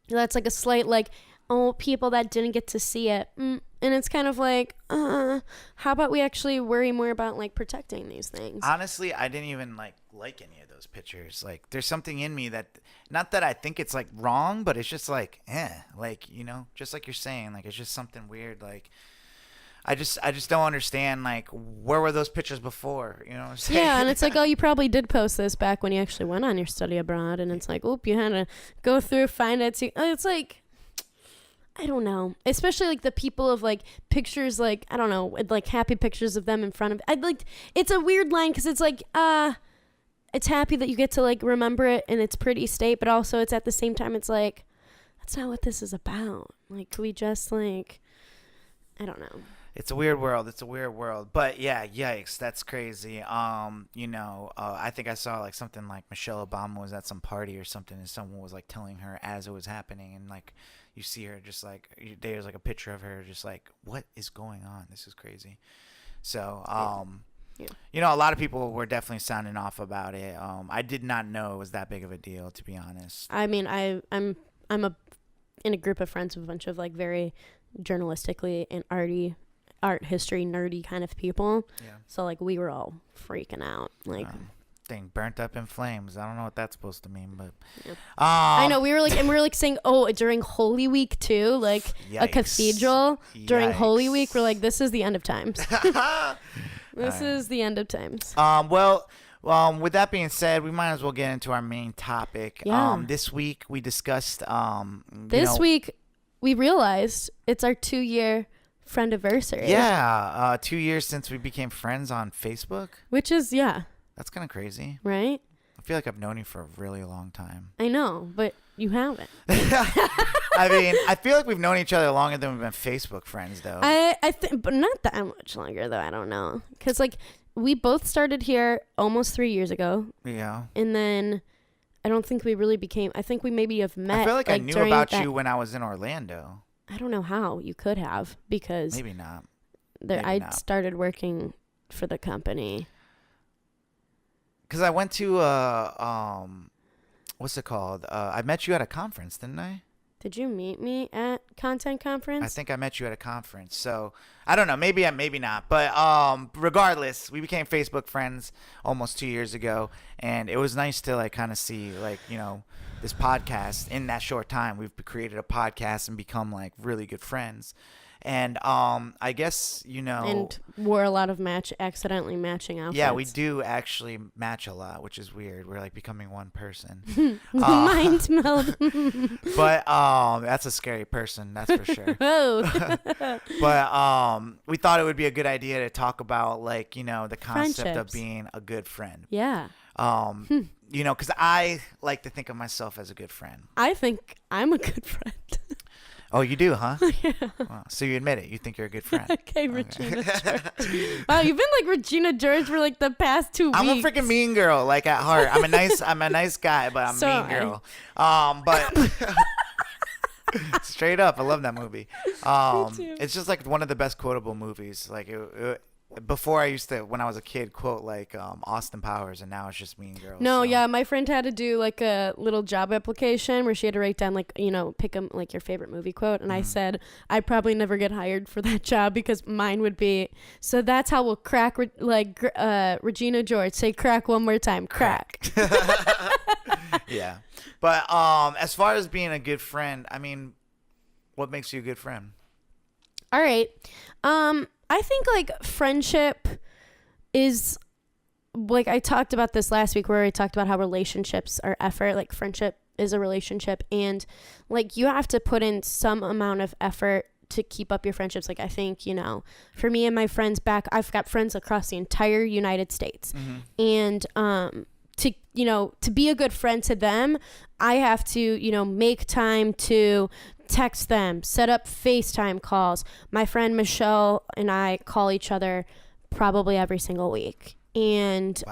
that's like a slight like, oh, people that didn't get to see it. And it's kind of like, how about we actually worry more about like protecting these things? Honestly, I didn't even like any of those pictures. Like, there's something in me that, not that I think it's like wrong, but it's just like, like, you know, just like you're saying, like it's just something weird. Like, I just don't understand. Like, where were those pictures before? You know what I'm saying? Yeah, and it's like, oh, you probably did post this back when you actually went on your study abroad, and it's like, oop, you had to go through, find it. It's like, I don't know, especially like the people of like pictures, like, I don't know, with, like happy pictures of them in front of, I'd like, it's a weird line because it's like, it's happy that you get to like remember it in its pretty state, but also it's at the same time, it's like, that's not what this is about. Like, we just like, I don't know. It's a weird world. It's a weird world. But yeah, yikes, that's crazy. You know, I think I saw like something like Michelle Obama was at some party or something, and someone was like telling her as it was happening, and like you see her just like, there's like a picture of her just like, what is going on? This is crazy. So, Yeah. you know, a lot of people were definitely sounding off about it. I did not know it was that big of a deal, to be honest. I mean, I'm in a group of friends with a bunch of like very journalistically and art history nerdy kind of people. Yeah. So like we were all freaking out. Like, thing burnt up in flames. I don't know what that's supposed to mean, but I know we were like saying, oh, during Holy Week too, like a Yikes. cathedral during Holy Yikes. Week. We're like, this is the end of times. This is the end of times. Well, with that being said, we might as well get into our main topic. Yeah. This week we discussed. Week we realized it's our 2-year friendiversary. Yeah, 2 years since we became friends on Facebook. Which is That's kind of crazy. right. I feel like I've known you for a really long time. I know, but you haven't. I mean, I feel like we've known each other longer than we've been Facebook friends, though. I think, but not that much longer though. I don't know, because like we both started here almost 3 years ago, Yeah. and then I don't think we really became. I think we maybe have met. I feel like I knew during about that- you when I was in Orlando. I don't know how you could have, because Maybe not. there maybe I not. started working for the company. because I went to what's it called? I met you at a conference, didn't I? Did you meet me at content conference? I think I met you at a conference. So I don't know. Maybe not. But regardless, we became Facebook friends almost 2 years ago, and it was nice to like kind of see like this podcast in that short time. We've created a podcast and become like really good friends. And I guess and wore a lot of accidentally matching outfits. Yeah, we do actually match a lot, which is weird. We're like becoming one person. Mind meld. But that's a scary person, that's for sure. Oh. But we thought it would be a good idea to talk about like the concept of Friendships. being a good friend. Yeah. Because I like to think of myself as a good friend. I think I'm a good friend. Oh, you do, huh? Yeah. Well, so you admit it. You think you're a good friend. Okay, Regina George. Wow, you've been like Regina George for like the past 2 weeks. I'm a freaking mean girl, like at heart. I'm a nice guy, but I'm a mean girl. But straight up, I love that movie. It's just like one of the best quotable movies. Like before I used to, when I was a kid, quote like Austin Powers, and now it's just Mean Girls. No, so. yeah, my friend had to do like a little job application where she had to write down like pick like your favorite movie quote, and I said I'd probably never get hired for that job because mine would be, so that's how we'll crack Regina George, say crack one more time, crack. Yeah, but as far as being a good friend, I mean, what makes you a good friend? All right. I think like friendship is like, I talked about this last week where I talked about how relationships are effort. Like friendship is a relationship, and like you have to put in some amount of effort to keep up your friendships. Like I think, for me and my friends I've got friends across the entire United States. And to be a good friend to them, I have to, make time to text them, set up FaceTime calls. My friend Michelle and I call each other probably every single week. And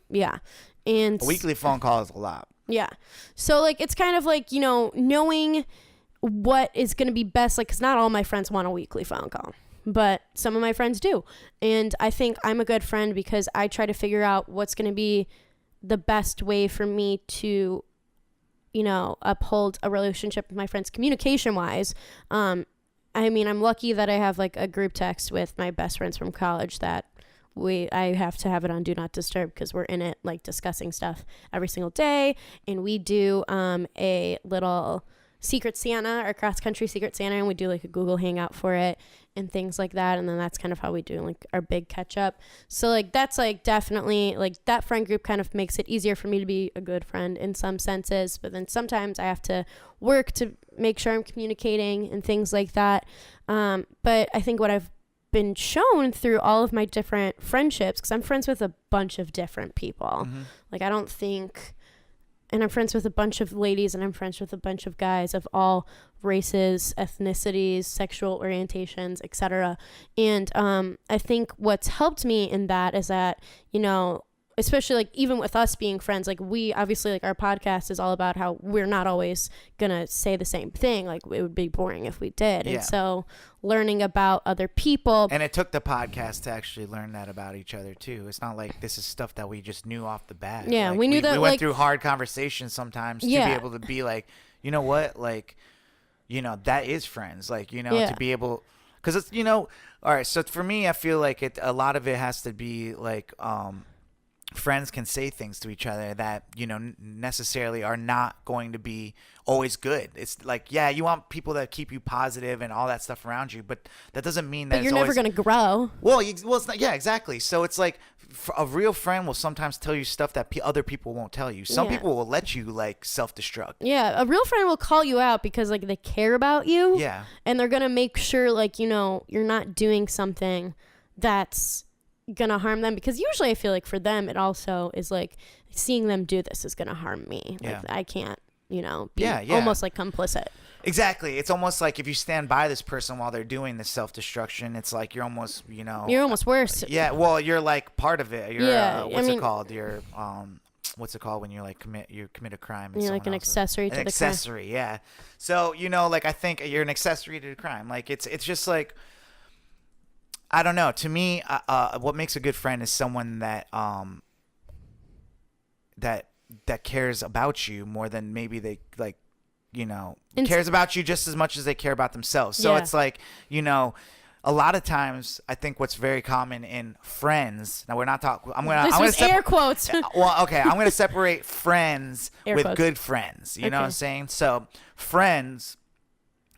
yeah. And A weekly phone call is a lot. Yeah. So like it's kind of like, knowing what is going to be best, like, cuz not all my friends want a weekly phone call, but some of my friends do. And I think I'm a good friend because I try to figure out what's going to be the best way for me to uphold a relationship with my friends communication wise. I mean, I'm lucky that I have like a group text with my best friends from college that I have to have it on do not disturb because we're in it like discussing stuff every single day. And we do a little Secret Santa or cross country Secret Santa, and we do like a Google Hangout for it and things like that. And then that's kind of how we do like our big catch up. So like that's like definitely like that friend group kind of makes it easier for me to be a good friend in some senses. But then sometimes I have to work to make sure I'm communicating and things like that. But I think what I've been shown through all of my different friendships, because I'm friends with a bunch of different people. Like I don't think. And I'm friends with a bunch of ladies, and I'm friends with a bunch of guys of all races, ethnicities, sexual orientations, etc. And I think what's helped me in that is that, especially like even with us being friends, like we obviously like our podcast is all about how we're not always gonna say the same thing. Like it would be boring if we did. Yeah. And so learning about other people. And it took the podcast to actually learn that about each other too. It's not like this is stuff that we just knew off the bat. Yeah, like, we knew that we went like, through hard conversations sometimes to be able to be like, you know what, like, that is friends. Like, to be able, because it's, all right. So for me, I feel like a lot of it has to be like, friends can say things to each other that necessarily are not going to be always good. It's like, yeah, you want people that keep you positive and all that stuff around you, but that doesn't mean that you're never going to grow. Well, it's not. Yeah, exactly. So it's like a real friend will sometimes tell you stuff that other people won't tell you. Some people will let you like self-destruct. Yeah, a real friend will call you out because like they care about you. Yeah, and they're gonna make sure like you're not doing something that's gonna harm them, because usually I feel like for them it also is like seeing them do this is gonna harm me. Like I can't be almost like complicit. Exactly. It's almost like if you stand by this person while they're doing this self-destruction, it's like you're almost you're almost worse. Yeah, well, you're like part of it. You're what's it called? You're what's it called when you like commit a crime and you're like an accessory to the accessory crime. Yeah. So like I think you're an accessory to the crime. Like it's just like, I don't know. To me, what makes a good friend is someone that that cares about you more than maybe they like, cares about you just as much as they care about themselves. So it's like, a lot of times I think what's very common in friends. Now we're not talking. I'm gonna air quotes. Well, okay, I'm gonna separate friends with quotes. good friends. You know what I'm saying? So friends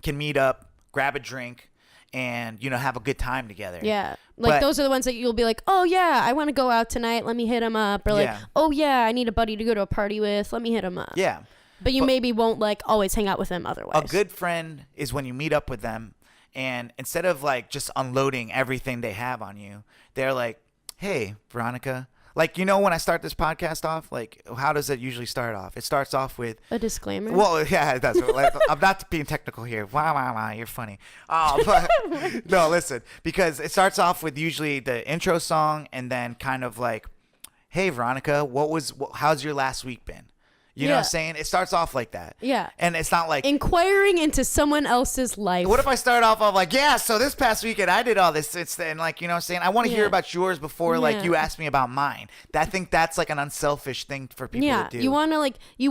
can meet up, grab a drink, and have a good time together. Yeah. Like those are the ones that you'll be like, oh yeah, I want to go out tonight. Let me hit him up. Or like, oh yeah, I need a buddy to go to a party with. Let me hit him up. Yeah. But you maybe won't like always hang out with them otherwise. A good friend is when you meet up with them, and instead of like just unloading everything they have on you, they're like, hey, Veronica. Like, when I start this podcast off, like, how does it usually start off? It starts off with a disclaimer. Well, yeah, it does. Like, I'm not being technical here. Wow, you're funny. But no, listen, because it starts off with usually the intro song, and then kind of like, hey, Veronica, how's your last week been? You know what I'm saying? It starts off like that. Yeah. And it's not like inquiring into someone else's life. What if I start off like, yeah, so this past weekend I did all this. And like, you know what I'm saying? I want to hear about yours before like you ask me about mine. I think that's like an unselfish thing for people to do. You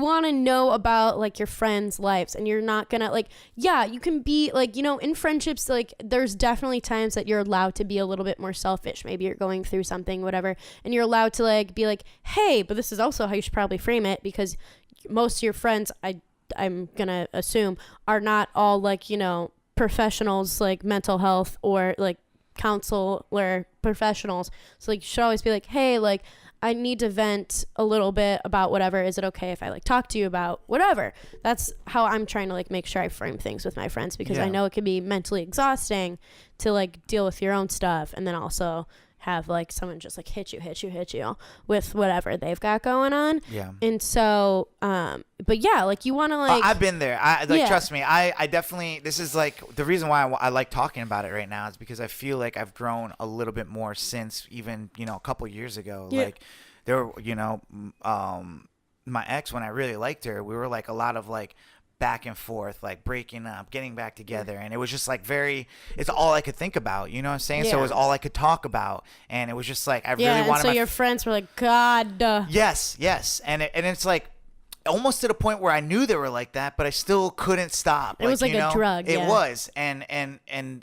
want to know about like your friends' lives, and you're not going to like, you can be like, in friendships, like there's definitely times that you're allowed to be a little bit more selfish. Maybe you're going through something, whatever, and you're allowed to like be like, hey, but this is also how you should probably frame it, because most of your friends, I'm gonna assume, are not all like professionals, like mental health or like counselor professionals. So like you should always be like, hey, like I need to vent a little bit about whatever. Is it okay if I like talk to you about whatever? That's how I'm trying to like make sure I frame things with my friends, because I know it can be mentally exhausting to like deal with your own stuff, and then also have like someone just like hit you with whatever they've got going on. Yeah. And so but yeah, like you want to like I've been there. Trust me, I definitely, this is like the reason why I like talking about it right now is because I feel like I've grown a little bit more since even a couple years ago. Like there were my ex, when I really liked her, we were like a lot of like back and forth, like breaking up, getting back together, and it was just like it's all I could think about, you know what I'm saying? So it was all I could talk about, and it was just like I really wanted so your friends were like, God, yes, and it's like almost to the point where I knew they were like that, but I still couldn't stop. It was like a drug. It was, and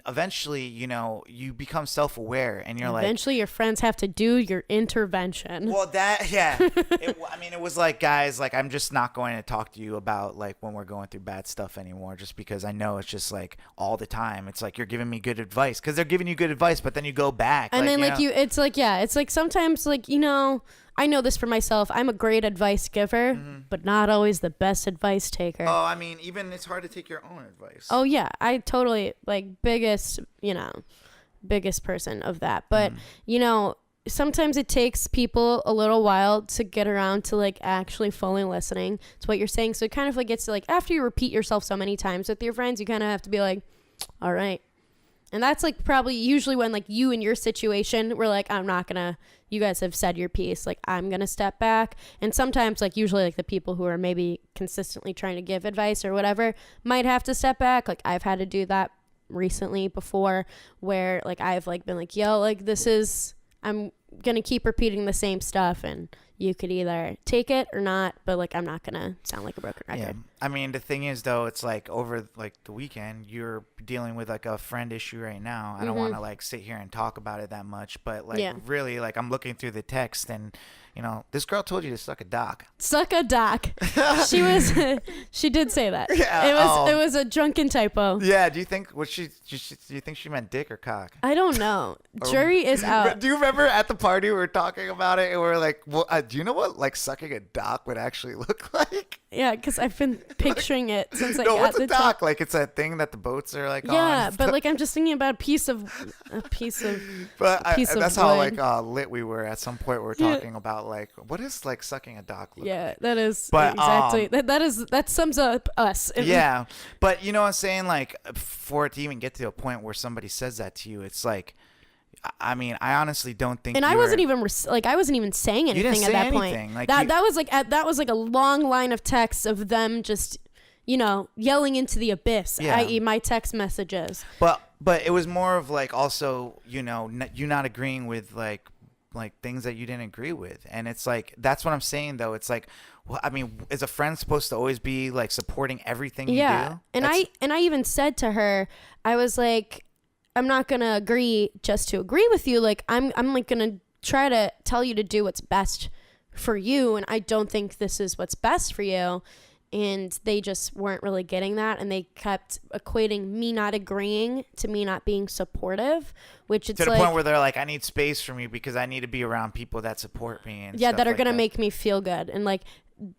eventually, you become self-aware, and you're eventually your friends have to do your intervention. Well, it was like, guys, like I'm just not going to talk to you about like when we're going through bad stuff anymore, just because I know it's just like all the time. It's like you're giving me good advice because they're giving you good advice, but then you go back, and then it's like sometimes like I know this for myself. I'm a great advice giver, but not always the best advice taker. Oh, I mean, even it's hard to take your own advice. Oh, yeah. I totally, like, biggest person of that. But, sometimes it takes people a little while to get around to, like, actually fully listening to what you're saying. So it kind of, like, gets to, like, after you repeat yourself so many times with your friends, you kind of have to be like, all right. And that's, like, probably usually when, like, you in your situation were like, I'm not going to, you guys have said your piece, like, I'm going to step back. And sometimes, like, usually, like, the people who are maybe consistently trying to give advice or whatever might have to step back. Like, I've had to do that recently before where, like, I've, like, been like, yo, like, I'm going to keep repeating the same stuff, and you could either take it or not, but, like, I'm not going to sound like a broken record. Yeah. I mean, the thing is, though, it's like over, like, the weekend, you're dealing with, like, a friend issue right now. I don't want to, like, sit here and talk about it that much, but, like, really, like, I'm looking through the text, and, this girl told you to suck a dock. Suck a dock. She did say that. Yeah. It was a drunken typo. Yeah. Do you think, do you think she meant dick or cock? I don't know. Jury is out. Do you remember at the party we were talking about it, and we were like, well, do you know what, like, sucking a dock would actually look like? Yeah, because I've been picturing it since like what's a dock? Like it's a thing that the boats are like on. Yeah, but like I'm just thinking about a piece of But that's how wood. like lit we were at some point. We were talking about like what is like sucking a dock look like? That is exactly that sums up us. Yeah, but you know what I'm saying? Like for it to even get to a point where somebody says that to you, it's like. I mean, I honestly don't think. And I wasn't even saying anything at that point. Like that was like a long line of texts of them just, yelling into the abyss. I.e., my text messages. But it was more of like also, you not agreeing with like like things that you didn't agree with. And it's like, that's what I'm saying though. It's like, well, I mean, is a friend supposed to always be like supporting everything you do? And I even said to her, I was like, I'm not going to agree just to agree with you. Like I'm like going to try to tell you to do what's best for you, and I don't think this is what's best for you. And they just weren't really getting that, and they kept equating me not agreeing to me not being supportive, which it's to the like, point where they're like, I need space from you because I need to be around people that support me and yeah, stuff that are like gonna make me feel good, and like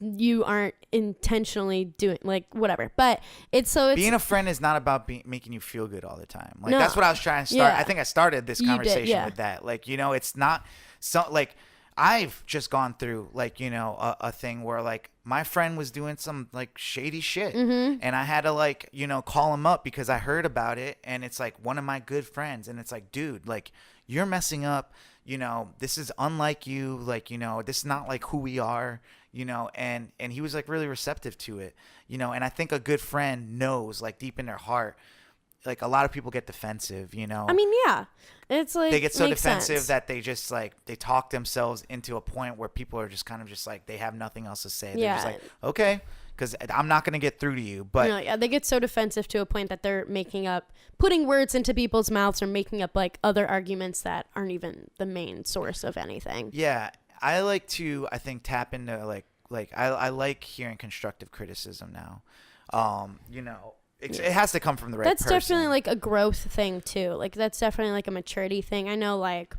you aren't intentionally doing like whatever. But it's being a friend is not about making you feel good all the time. Like No. that's what I was trying to start. Yeah. I think I started this You did, conversation yeah. with that. Like, you know, it's not so like I've just gone through like, you know, a thing where like my friend was doing some like shady shit, Mm-hmm. and I had to like, you know, call him up because I heard about it, and it's like one of my good friends, and it's like, dude, like you're messing up, you know, this is unlike you, like, you know, this is not like who we are, you know, and he was like really receptive to it, you know, and I think a good friend knows like deep in their heart, like a lot of people get defensive, you know. I mean, yeah, it's like They get so makes defensive sense. that they just like they talk themselves into a point where people are just kind of just like they have nothing else to say. They're just Yeah. like, okay, because I'm not gonna get through to you. But You know, yeah, they get so defensive to a point that they're putting words into people's mouths or making up like other arguments that aren't even the main source of anything. yeah, I like to tap into like I like hearing constructive criticism now. You know, it has to come from the right That's person. definitely like a growth thing too. Like that's definitely like a maturity thing. I know like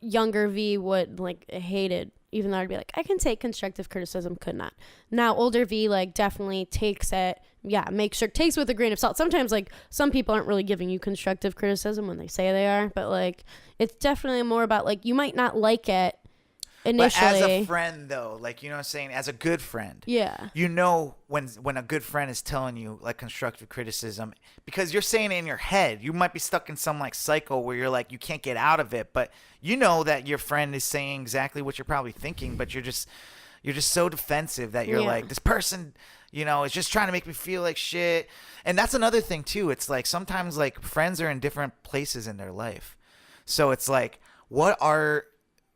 younger V would like hate it, even though I'd be like, I can take constructive criticism, could not. Now older V like definitely takes it, takes it with a grain of salt. Sometimes like some people aren't really giving you constructive criticism when they say they are, but like it's definitely more about like you might not like it initially. But as a friend though, like, you know what I'm saying, as a good friend, Yeah. you know when a good friend is telling you like constructive criticism, because you're saying it in your head. You might be stuck in some like cycle where you're like you can't get out of it, but you know that your friend is saying exactly what you're probably thinking, but you're just so defensive that you're Yeah. like, this person, you know, is just trying to make me feel like shit. And that's another thing too. It's like sometimes like friends are in different places in their life, so it's like, what are,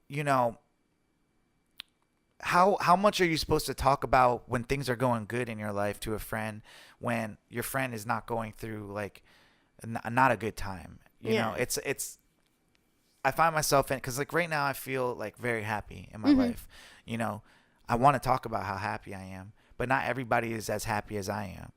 you know, how much are you supposed to talk about when things are going good in your life to a friend when your friend is not going through like not a good time? You know, it's I find myself in, because like right now I feel like very happy in my life. You know, I want to talk about how happy I am, but not everybody is as happy as I am.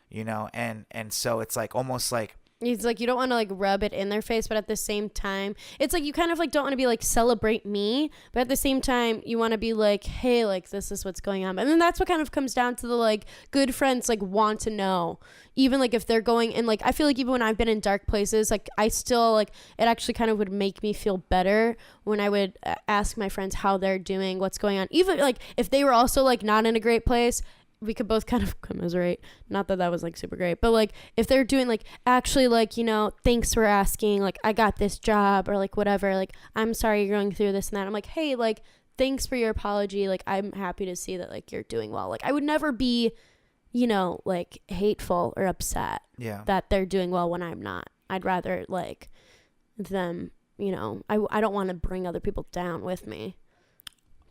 You know, and so it's like almost like, It's like you don't want to like rub it in their face, but at the same time, it's like you kind of like don't want to be like celebrate me, but at the same time you want to be like, hey, like this is what's going on. And then that's what kind of comes down to the like good friends like want to know, even like if they're going, and like I feel like even when I've been in dark places, like I still like it actually kind of would make me feel better when I would ask my friends how they're doing, what's going on, even like if they were also like not in a great place. We could both kind of commiserate. Not that that was like super great, but like if they're doing like actually like, you know, thanks for asking, like I got this job, or like whatever, like I'm sorry you're going through this and that. I'm like, hey, like thanks for your apology. Like I'm happy to see that like you're doing well. Like I would never be, you know, like hateful or upset that they're doing well when I'm not. I'd rather like them, you know, I don't want to bring other people down with me.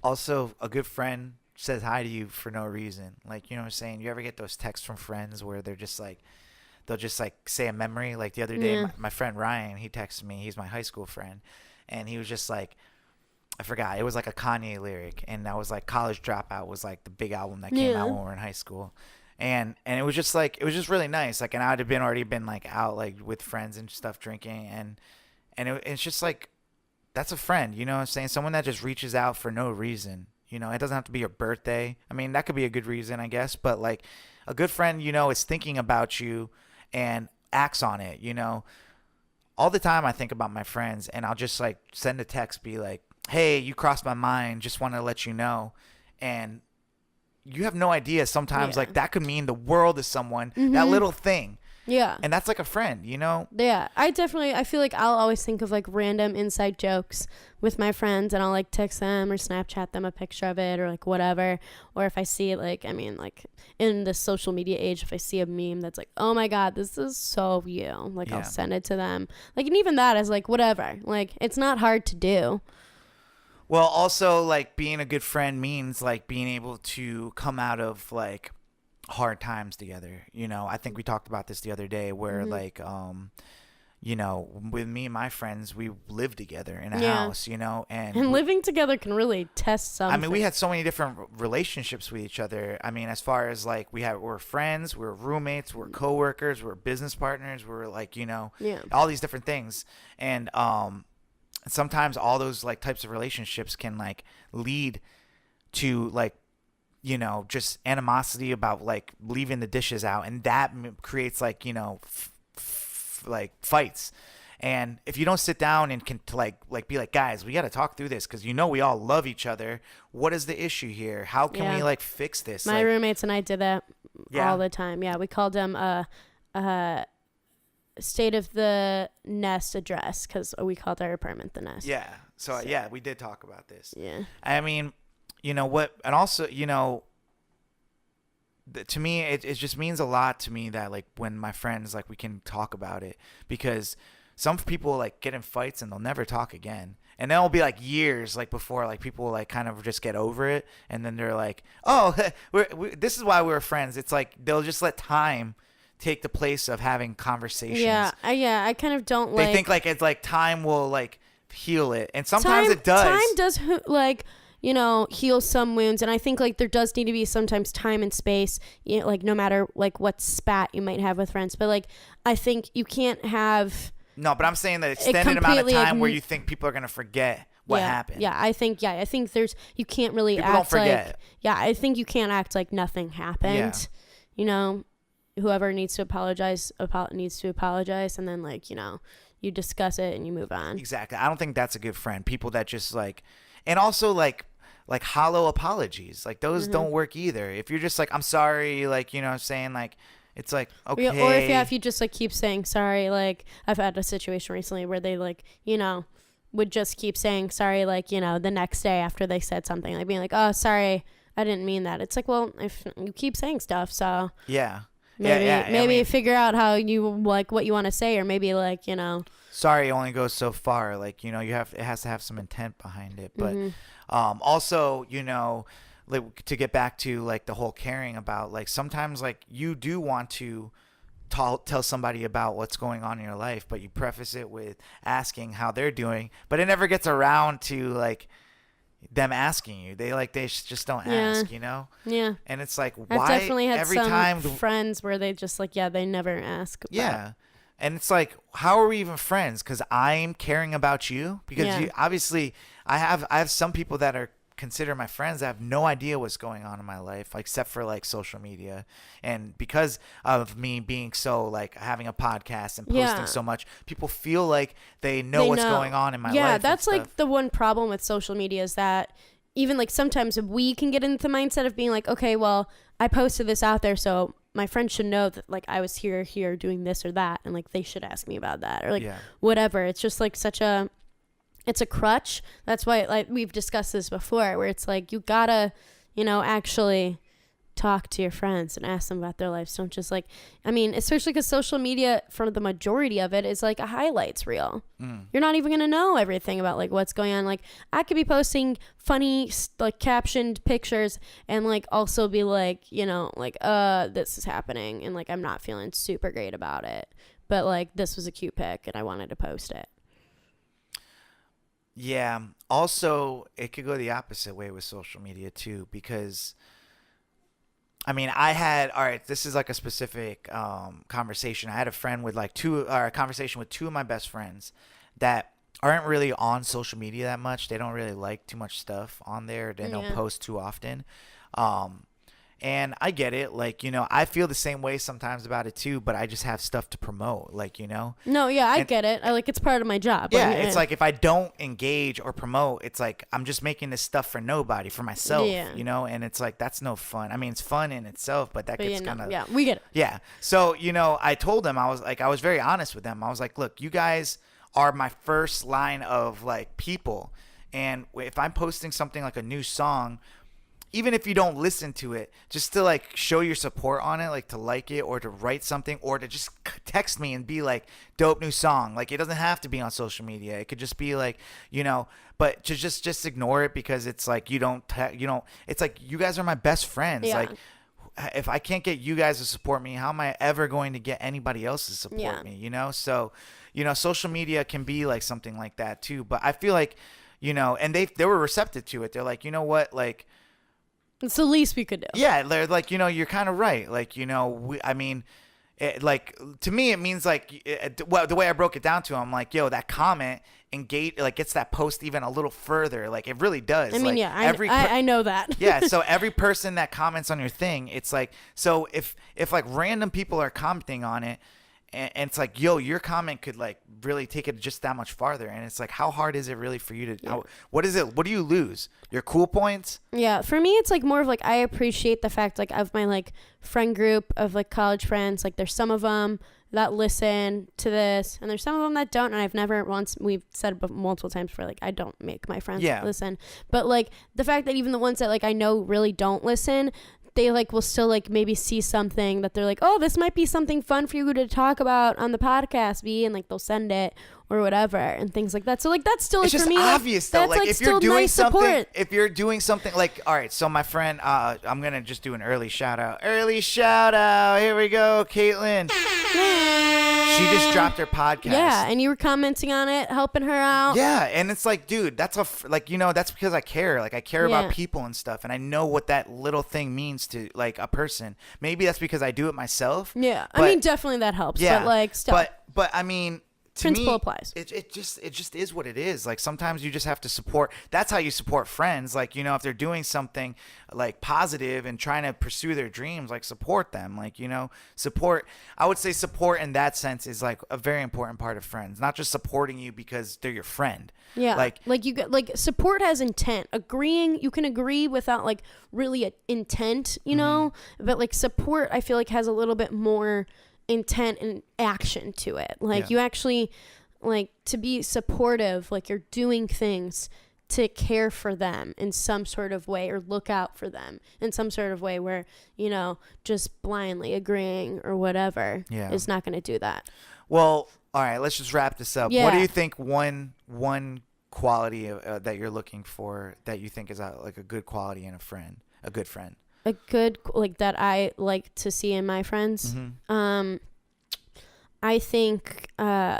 also a good friend says hi to you for no reason. Like, you know what I'm saying? You ever get those texts from friends where they're just like, they'll just like say a memory? Like the other day, my friend Ryan, he texted me. He's my high school friend. And he was just like, I forgot. It was like a Kanye lyric. And I was like, College Dropout was like the big album that came out when we were in high school. And it was just like, it was just really nice. Like, and I'd have already been like out like with friends and stuff drinking. And it's just like, that's a friend, you know what I'm saying? Someone that just reaches out for no reason. You know, it doesn't have to be your birthday. I mean, that could be a good reason, I guess. But like a good friend, you know, is thinking about you and acts on it, you know. All the time I think about my friends, and I'll just like send a text, be like, hey, you crossed my mind. Just want to let you know. And you have no idea sometimes like that could mean the world to someone, that little thing. Yeah. And that's like a friend, you know? Yeah. I feel like I'll always think of like random inside jokes with my friends, and I'll like text them or Snapchat them a picture of it or like whatever. Or if I see it, like, I mean, like in the social media age, if I see a meme that's like, oh my God, this is so you, like I'll send it to them. Like, and even that is like, whatever. Like, it's not hard to do. Well, also like being a good friend means like being able to come out of like hard times together. You know, I think we talked about this the other day where like you know, with me and my friends, we lived together in a house, you know, and living together can really test something. I mean, we had so many different relationships with each other. I mean, as far as like we're friends, we're roommates, we're coworkers, we're business partners, we're like, you know, all these different things. And sometimes all those like types of relationships can like lead to like, you know, just animosity about like leaving the dishes out, and that creates like, you know, like fights. And if you don't sit down and can like be like, guys, we got to talk through this because you know we all love each other. What is the issue here? How can we like fix this? My like, roommates and I did that all the time. Yeah, we called them state of the nest address because we called our apartment the nest. Yeah. So yeah, we did talk about this. Yeah. I mean, you know what, and also, you know, to me, it just means a lot to me that like when my friends, like we can talk about it, because some people like get in fights and they'll never talk again. And then it'll be like years like before like people like kind of just get over it. And then they're like, oh, this is why we were friends. It's like they'll just let time take the place of having conversations. Yeah. I kind of don't like. They think like it's like time will like heal it. And sometimes it does. Time does like, you know, heal some wounds. And I think like there does need to be sometimes time and space, you know, like no matter like what spat you might have with friends. But like, I think you can't have. No, but I'm saying the extended amount of time where you think people are going to forget what happened. Yeah, I think there's, you can't really people act don't forget. like, I think you can't act like nothing happened. Yeah. You know, whoever needs to apologize needs to apologize. And then like, you know, you discuss it and you move on. Exactly. I don't think that's a good friend. People that just like, and also like hollow apologies, like those don't work either. If you're just like, I'm sorry, like, you know what I'm saying, like it's like, okay. Or if you just like keep saying sorry, like I've had a situation recently where they like, you know, would just keep saying sorry, like, you know, the next day after they said something, like being like, oh, sorry, I didn't mean that. It's like, well, if you keep saying stuff, so maybe I mean, figure out how you like what you want to say, or maybe like, you know, sorry only goes so far. Like, you know, it has to have some intent behind it. But also, you know, like, to get back to like the whole caring about, like sometimes like you do want to tell somebody about what's going on in your life, but you preface it with asking how they're doing, but it never gets around to like them asking you. They just don't ask, you know? Yeah. And it's like, why I've definitely had every some time friends where they just like, they never ask. Yeah. And it's like, how are we even friends? Because I'm caring about you. Because you, obviously, I have some people that are consider my friends that have no idea what's going on in my life, like, except for like social media. And because of me being so like having a podcast and posting so much, people feel like they know what's going on in my life. Yeah, that's like the one problem with social media is that even like sometimes we can get into the mindset of being like, okay, well, I posted this out there, so my friends should know that like I was here doing this or that, and like they should ask me about that, or like whatever. It's just like it's a crutch. That's why, like, we've discussed this before, where it's like you gotta, you know, actually talk to your friends and ask them about their lives. Don't just like, I mean, especially because social media, for the majority of it, is like a highlights reel. You're not even gonna know everything about like what's going on. Like, I could be posting funny like captioned pictures and like also be like, you know, like this is happening and like I'm not feeling super great about it, but like this was a cute pic and I wanted to post it. Yeah. Also, it could go the opposite way with social media too, because I mean, this is like a specific conversation. I had a friend with like a conversation with two of my best friends that aren't really on social media that much. They don't really like too much stuff on there. They don't post too often. And I get it. Like, you know, I feel the same way sometimes about it too, but I just have stuff to promote, like, you know? No, yeah, I get it. I like, it's part of my job. Yeah, it's like if I don't engage or promote, it's like I'm just making this stuff for nobody, for myself, you know? And it's like, that's no fun. I mean, it's fun in itself, but gets kind of... Yeah, we get it. Yeah. So, you know, I told them, I was very honest with them. I was like, look, you guys are my first line of, like, people. And if I'm posting something like a new song... even if you don't listen to it, just to like show your support on it, like to like it or to write something or to just text me and be like, dope new song. Like it doesn't have to be on social media. It could just be like, you know, but to just ignore it because it's like you don't it's like you guys are my best friends. Yeah. Like if I can't get you guys to support me, how am I ever going to get anybody else to support me, you know? So, you know, social media can be like something like that too, but I feel like, you know, and they were receptive to it. They're like, you know what, like, it's the least we could do. yeah, they're like, you know, you're kind of right. Like, you know, like to me, it means like, well, the way I broke it down to him, like, yo, that comment engage, like, gets that post even a little further. Like, it really does. I mean, like, yeah, I know that. Yeah, so every person that comments on your thing, it's like, so if like random people are commenting on it, and it's like, yo, your comment could like really take it just that much farther. And it's like, how hard is it really for you to, what is it? What do you lose? Your cool points? Yeah. For me, it's like more of like, I appreciate the fact like of my like friend group of like college friends. Like there's some of them that listen to this and there's some of them that don't. And I've never once, we've said it multiple times before, like I don't make my friends listen. But like the fact that even the ones that like I know really don't listen, they like will still like maybe see something that they're like, oh, this might be something fun for you to talk about on the podcast, B, and like they'll send it or whatever and things like that. So like that's still like, it's just for me, obvious though. that's, Like if you're doing nice something, support. if you're doing something like, all right, so my friend, I'm gonna just do an early shout out. Here we go, Caitlin. She just dropped her podcast. Yeah, and you were commenting on it, helping her out. Yeah, and it's like, dude, that's like, you know, that's because I care. Like I care about people and stuff, and I know what that little thing means to like a person. Maybe that's because I do it myself. Yeah, but, I mean, definitely that helps. Yeah, but like, still, but I mean, to principle me, applies. It just is what it is. Like sometimes you just have to support. That's how you support friends. Like, you know, if they're doing something like positive and trying to pursue their dreams, like support them. Like, you know, support. I would say support in that sense is like a very important part of friends. Not just supporting you because they're your friend. Yeah, like you get like support has intent. Agreeing, you can agree without like really a intent, you know. But like support, I feel like has a little bit more intent and action to it. Like you actually like to be supportive. Like you're doing things to care for them in some sort of way or look out for them in some sort of way. Where, you know, just blindly agreeing or whatever is not going to do that. Well, all right, let's just wrap this up. Yeah. What do you think one quality that you're looking for that you think is like a good quality in a good friend? A good, like, that I like to see in my friends? I think, I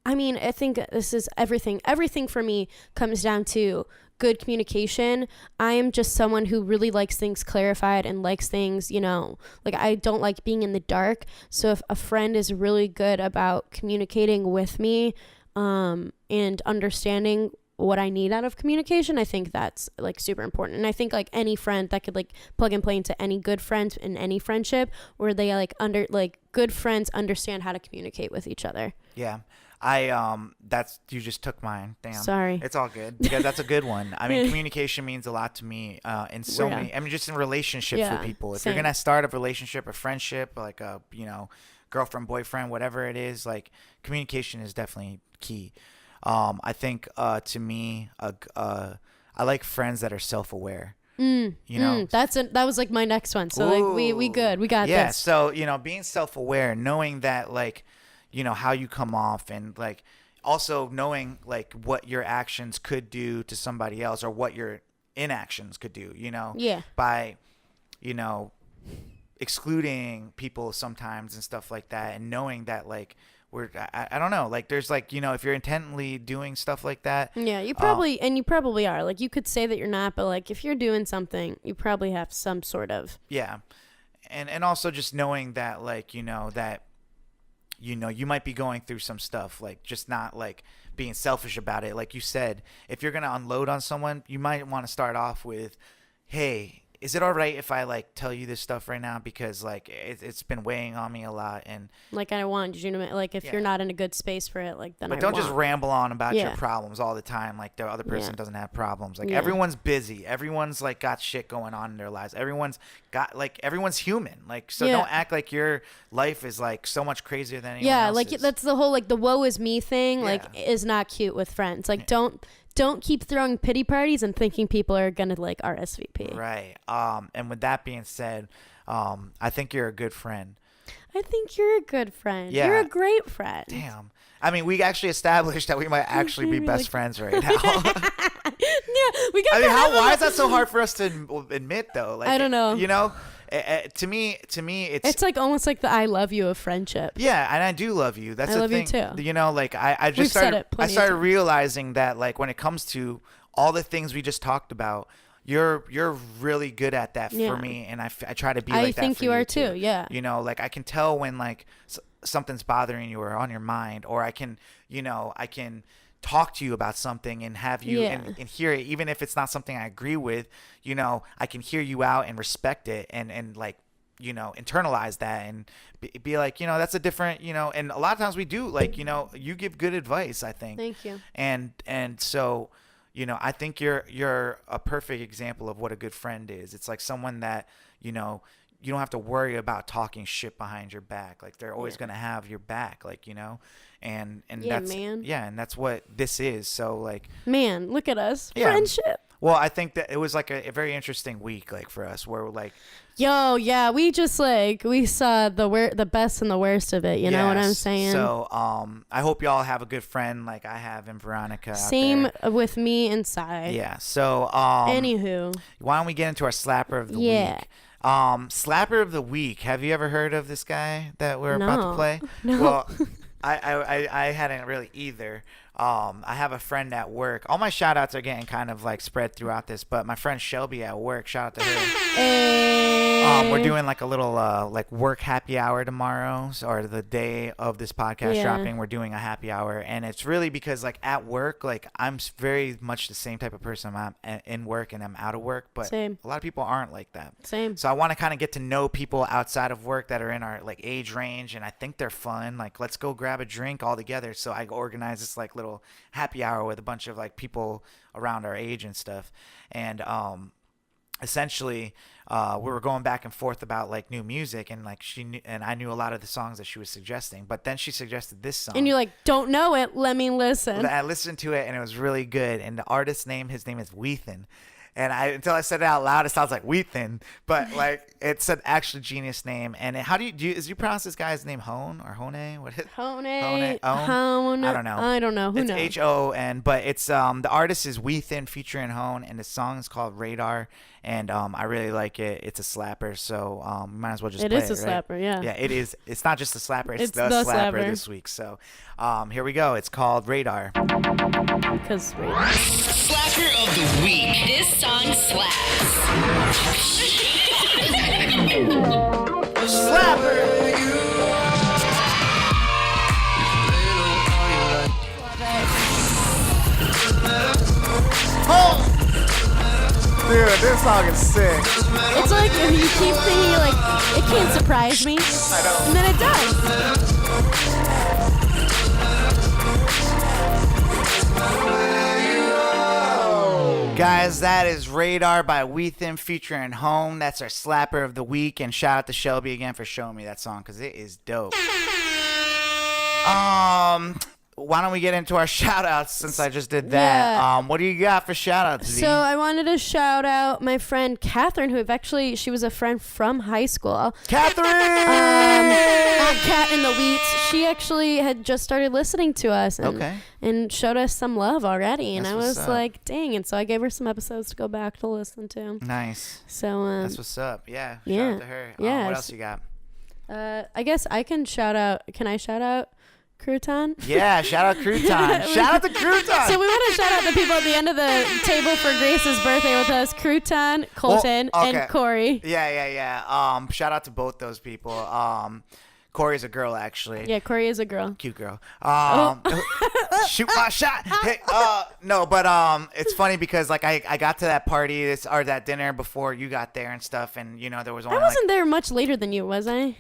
mean, I think this is everything. Everything for me comes down to good communication. I am just someone who really likes things clarified and likes things, you know, like I don't like being in the dark. So if a friend is really good about communicating with me, and understanding what I need out of communication, I think that's like super important. And I think like any friend that could like plug and play into any good friends in any friendship where they like good friends understand how to communicate with each other. Yeah. You just took mine. Damn. Sorry. It's all good because that's a good one. I mean, communication means a lot to me, in so many, I mean, just in relationships with people. If you're going to start a relationship, a friendship, like a, you know, girlfriend, boyfriend, whatever it is, like communication is definitely key. I think, to me, I like friends that are self-aware. You know, that was like my next one. So like we good. We got this. Yeah. So, you know, being self-aware, knowing that like, you know, how you come off and like also knowing like what your actions could do to somebody else or what your inactions could do, you know, by, you know, excluding people sometimes and stuff like that. And knowing that like, I don't know, like there's like, you know, if you're intently doing stuff like that. Yeah, you probably are. Like you could say that you're not, but like if you're doing something, you probably have some sort of. Yeah. And also just knowing that like, you know, that, you know, you might be going through some stuff, like just not like being selfish about it. Like you said, if you're going to unload on someone, you might want to start off with, hey, is it all right if I like tell you this stuff right now? Because like it's been weighing on me a lot, and like I want you to like if you're not in a good space for it, like then. But don't just ramble on about your problems all the time. Like the other person doesn't have problems. Like everyone's busy. Everyone's like got shit going on in their lives. Everyone's human. Like so, don't act like your life is like so much crazier than anyone else's. Like that's the whole like the woe is me thing. Like is not cute with friends. Like don't don't keep throwing pity parties and thinking people are gonna like RSVP. Right. And with that being said, I think you're a good friend. I think you're a good friend. Yeah. You're a great friend. Damn. I mean, we actually established that we might actually be best friends right now. Yeah, we got. I mean, why is that so hard for us to admit, though? Like, I don't know. You know, to me, it's like almost like the I love you of friendship. Yeah, and I do love you. That's I the love you thing. too. You know, like I just We've said started. it plenty I of started times. realizing that, like, when it comes to all the things we just talked about, you're really good at that Yeah. for me, and I try to be I like that think for you are too. Yeah. You know, like I can tell when like something's bothering you or on your mind, or I can talk to you about something and have you Yeah. and hear it, even if it's not something I agree with. You know, I can hear you out and respect it, and like, you know, internalize that and be like, you know, that's a different, you know, and a lot of times we do, like, you know, you give good advice, I think. Thank you. And so, you know, I think you're a perfect example of what a good friend is. It's like someone that, you know, you don't have to worry about talking shit behind your back. Like, they're always going to have your back, like, you know, and Yeah, that's, man. yeah. And that's what this is. So, like, Man, look at us. Yeah. Friendship. well, I think that it was like a very interesting week, like, for us, where we're like, Yo, yeah, we just like we saw the best and the worst of it. You know what I'm yes. saying? So, I hope y'all have a good friend like I have in Veronica. out Same there. with me inside. Yeah. So, Anywho, why don't we get into our slapper of the Yeah. week? Slapper of the week. Have you ever heard of this guy that we're about to No. play? No. Well, I hadn't really either. I have a friend at work. All my shout outs are getting kind of like spread throughout this, but my friend Shelby at work, shout out to her. We're doing like a little like work happy hour tomorrow, or the day of this podcast Yeah. dropping. We're doing a happy hour, and it's really because like at work, like I'm very much the same type of person. I'm in work and I'm out of work, but Same. a lot of people aren't like that. Same. So I want to kind of get to know people outside of work that are in our like age range, and I think they're fun. Like, let's go grab a drink all together. So I organize this like little happy hour with a bunch of like people around our age and stuff, and essentially we were going back and forth about like new music, and like she knew, and I knew a lot of the songs that she was suggesting, but then she suggested this song, and you're like, don't know it. Let me listen. I listened to it and it was really good, and the artist's name, his name is Whethan. And until I said it out loud, it sounds like Whethan, but like it's an actually genius name. And how do you pronounce this guy's name? HONNE or HONNE? What is Hone. Hone? Hone. I don't know. I don't know. Who it's knows? HON, but it's the artist is Whethan featuring HONNE, and the song is called Radar. And I really like it. It's a slapper, so we might as well just It play is a it, right? slapper, yeah. Yeah, it is. It's not just a slapper. It's the the slapper slapper. this week. So here we go. It's called Radar. Because Slapper of the week. This song slaps. Slapper. Oh! Dude, this song is sick. it's like if you keep thinking like it can't surprise me, I know. and then it does. Guys, that is Radar by Whethan featuring HONNE. That's our slapper of the week. And shout out to Shelby again for showing me that song, because it is dope. Why don't we get into our shout outs, since I just did that? Yeah. What do you got for shout outs, V? So I wanted to shout out my friend Catherine, she was a friend from high school. Catherine! At Cat in the Wheats. She actually had just started listening to us and showed us some love already. And That's I what's was up. like, dang. And so I gave her some episodes to go back to listen to. Nice. So That's what's up. Yeah. Shout yeah. out to her. Yeah. What else you got? I guess I can shout out. Can I shout out Crouton? Yeah, shout out Crouton. Shout out to Crouton. So we want to shout out the people at the end of the table for Grace's birthday with us: Crouton, Colton, okay. and Corey. Yeah. Shout out to both those people. Corey's a girl, actually. Yeah, Corey is a girl. Cute girl. Shoot my shot. Hey, no, but it's funny because like I got to that party or that dinner before you got there and stuff, and you know there was only I wasn't there much later than you, was I?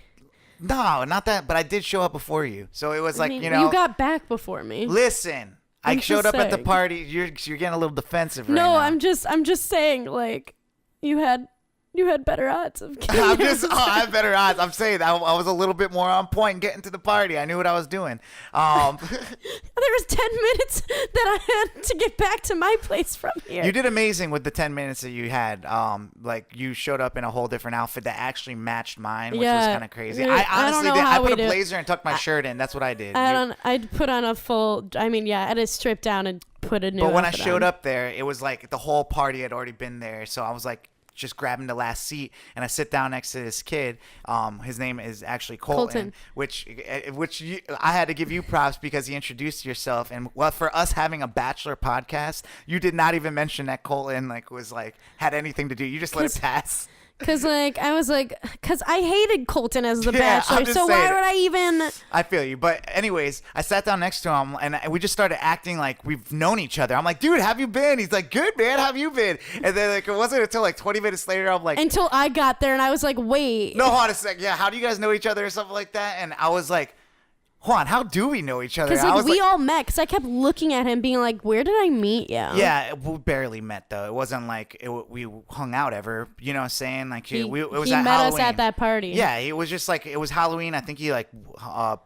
no, not that, but I did show up before you, so it was like, I mean, you know. you got back before me. Listen, I I'm showed just up at the saying. party. You're getting a little defensive right No, now. I'm just saying, like, you had You had better odds of getting I'm just, I have better odds. I'm saying I was a little bit more on point getting to the party. I knew what I was doing. There was 10 minutes that I had to get back to my place from here. You did amazing with the 10 minutes that you had. Like you showed up in a whole different outfit that actually matched mine, which was kind of crazy. I honestly did. I put a blazer and tucked my shirt in. That's what I did. I'd put on a full. I mean, yeah, I had to strip down and put a new. But when I showed up there, it was like the whole party had already been there. So I was like, just grabbing the last seat, and I sit down next to this kid. His name is actually Colton. which I had to give you props because he introduced yourself. And well, for us having a bachelor podcast, you did not even mention that Colton had anything to do. You just let it pass. Cause cause I hated Colton as the bachelor, so why would I even? I feel you, but anyways, I sat down next to him and we just started acting like we've known each other. I'm like, dude, how have you been? He's like, good, man. How have you been? And then it wasn't until 20 minutes later, I'm like, until I got there and I was like, wait, no, hold on a sec. Yeah, how do you guys know each other or something like that? And I was like, Juan, how do we know each other? Because we all met. Because I kept looking at him, being like, "Where did I meet you?" Yeah, we barely met though. It wasn't like we hung out ever. You know what I'm saying? Like it was at met Halloween. us at that party. Yeah, it was just like it was Halloween. I think he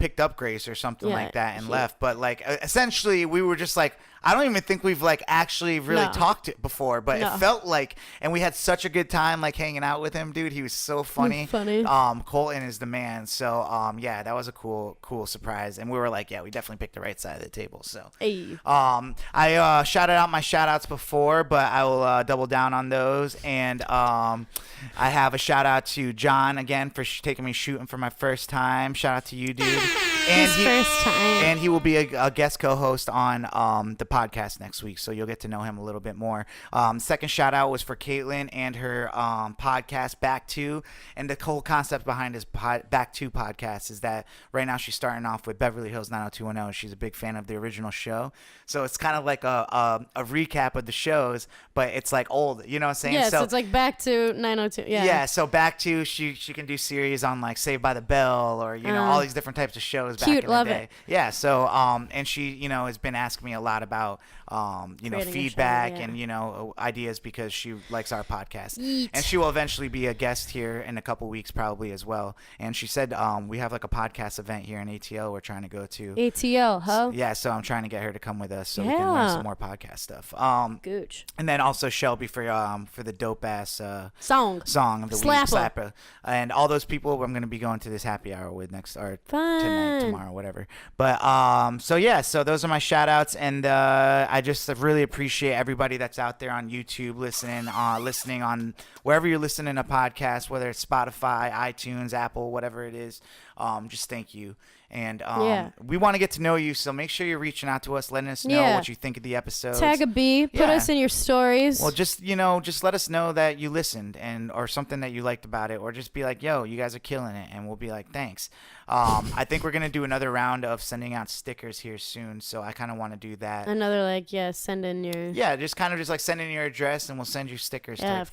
picked up Grace or something like that and left. But essentially, we were just like. I don't even think we've actually really talked before, but it felt like, and we had such a good time hanging out with him, dude. He was so funny. Colton is the man. So yeah, that was a cool surprise, and we were like, yeah, we definitely picked the right side of the table. So I shouted out my shout outs before, but I will double down on those, and I have a shout out to John again for taking me shooting for my first time. Shout out to you, dude. And first time. And he will be a guest co-host on the podcast next week, so you'll get to know him a little bit more. Second shout out was for Caitlin and her podcast Back To, and the whole concept behind his Back To podcast is that right now she's starting off with Beverly Hills 90210. She's a big fan of the original show, so it's kind of like a recap of the shows, but it's old, you know what I'm saying? Yes, so it's Back To 902. Yeah, so Back To, she can do series on Saved by the Bell or all these different types of shows back in the day. Yeah, so and she has been asking me a lot about feedback and ideas because she likes our podcast. And she will eventually be a guest here in a couple weeks probably as well. And she said we have a podcast event here in ATL we're trying to go to. ATL, huh? Yeah, so I'm trying to get her to come with us so we can learn some more podcast stuff. Gooch. And then also Shelby for the dope ass song of the week, Slapper. And all those people I'm going to be going to this happy hour with tonight, tomorrow, whatever. But so those are my shout outs, and I just really appreciate everybody that's out there on YouTube listening on wherever you're listening to podcasts, whether it's Spotify, iTunes, Apple, whatever it is. Just thank you. And we want to get to know you, so make sure you're reaching out to us, letting us know what you think of the episodes. Tag a B, put us in your stories. Well, just let us know that you listened or something that you liked about it, or just be like, yo, you guys are killing it, and we'll be like, thanks. I think we're gonna do another round of sending out stickers here soon, so I kind of want to do that. Another send in your just send in your address and we'll send you stickers. Yeah,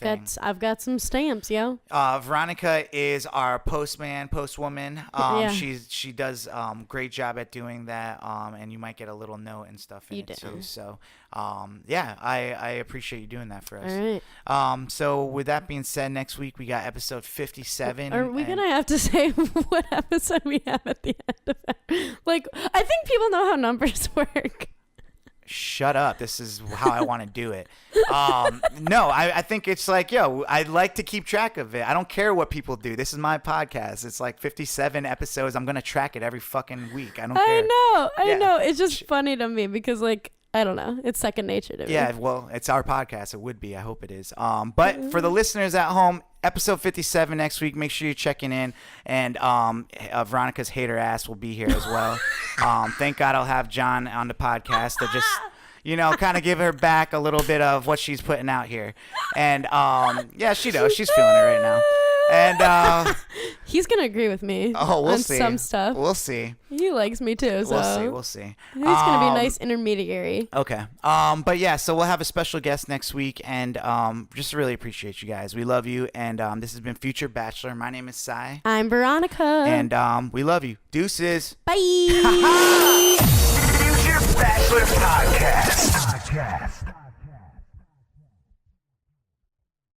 I've got some stamps, yo. Veronica is our postwoman. She does great job at doing that. And you might get a little note and stuff in it too. So I appreciate you doing that for us. All right. So with that being said, next week we got episode 57. Are we gonna have to say what episode we have at the end of it? I think people know how numbers work. Shut up. This is how I want to do it. No, I think it's I like to keep track of it. I don't care what people do. This is my podcast. It's 57 episodes. I'm going to track it every fucking week. I don't care. I know. It's just funny to me because I don't know. It's second nature to me. Yeah, well, it's our podcast. It would be. I hope it is. But for the listeners at home, episode 57 next week. Make sure you're checking in. And Veronica's hater ass will be here as well. Thank God I'll have John on the podcast to just, kind of give her back a little bit of what she's putting out here. And she knows. She's feeling it right now. And he's gonna agree with me. Oh, we'll on see. Some stuff. We'll see. He likes me too. So We'll see. He's gonna be a nice intermediary. Okay. But yeah, so we'll have a special guest next week, and just really appreciate you guys. We love you, and this has been Future Bachelor. My name is Sai. I'm Veronica. And we love you. Deuces. Bye.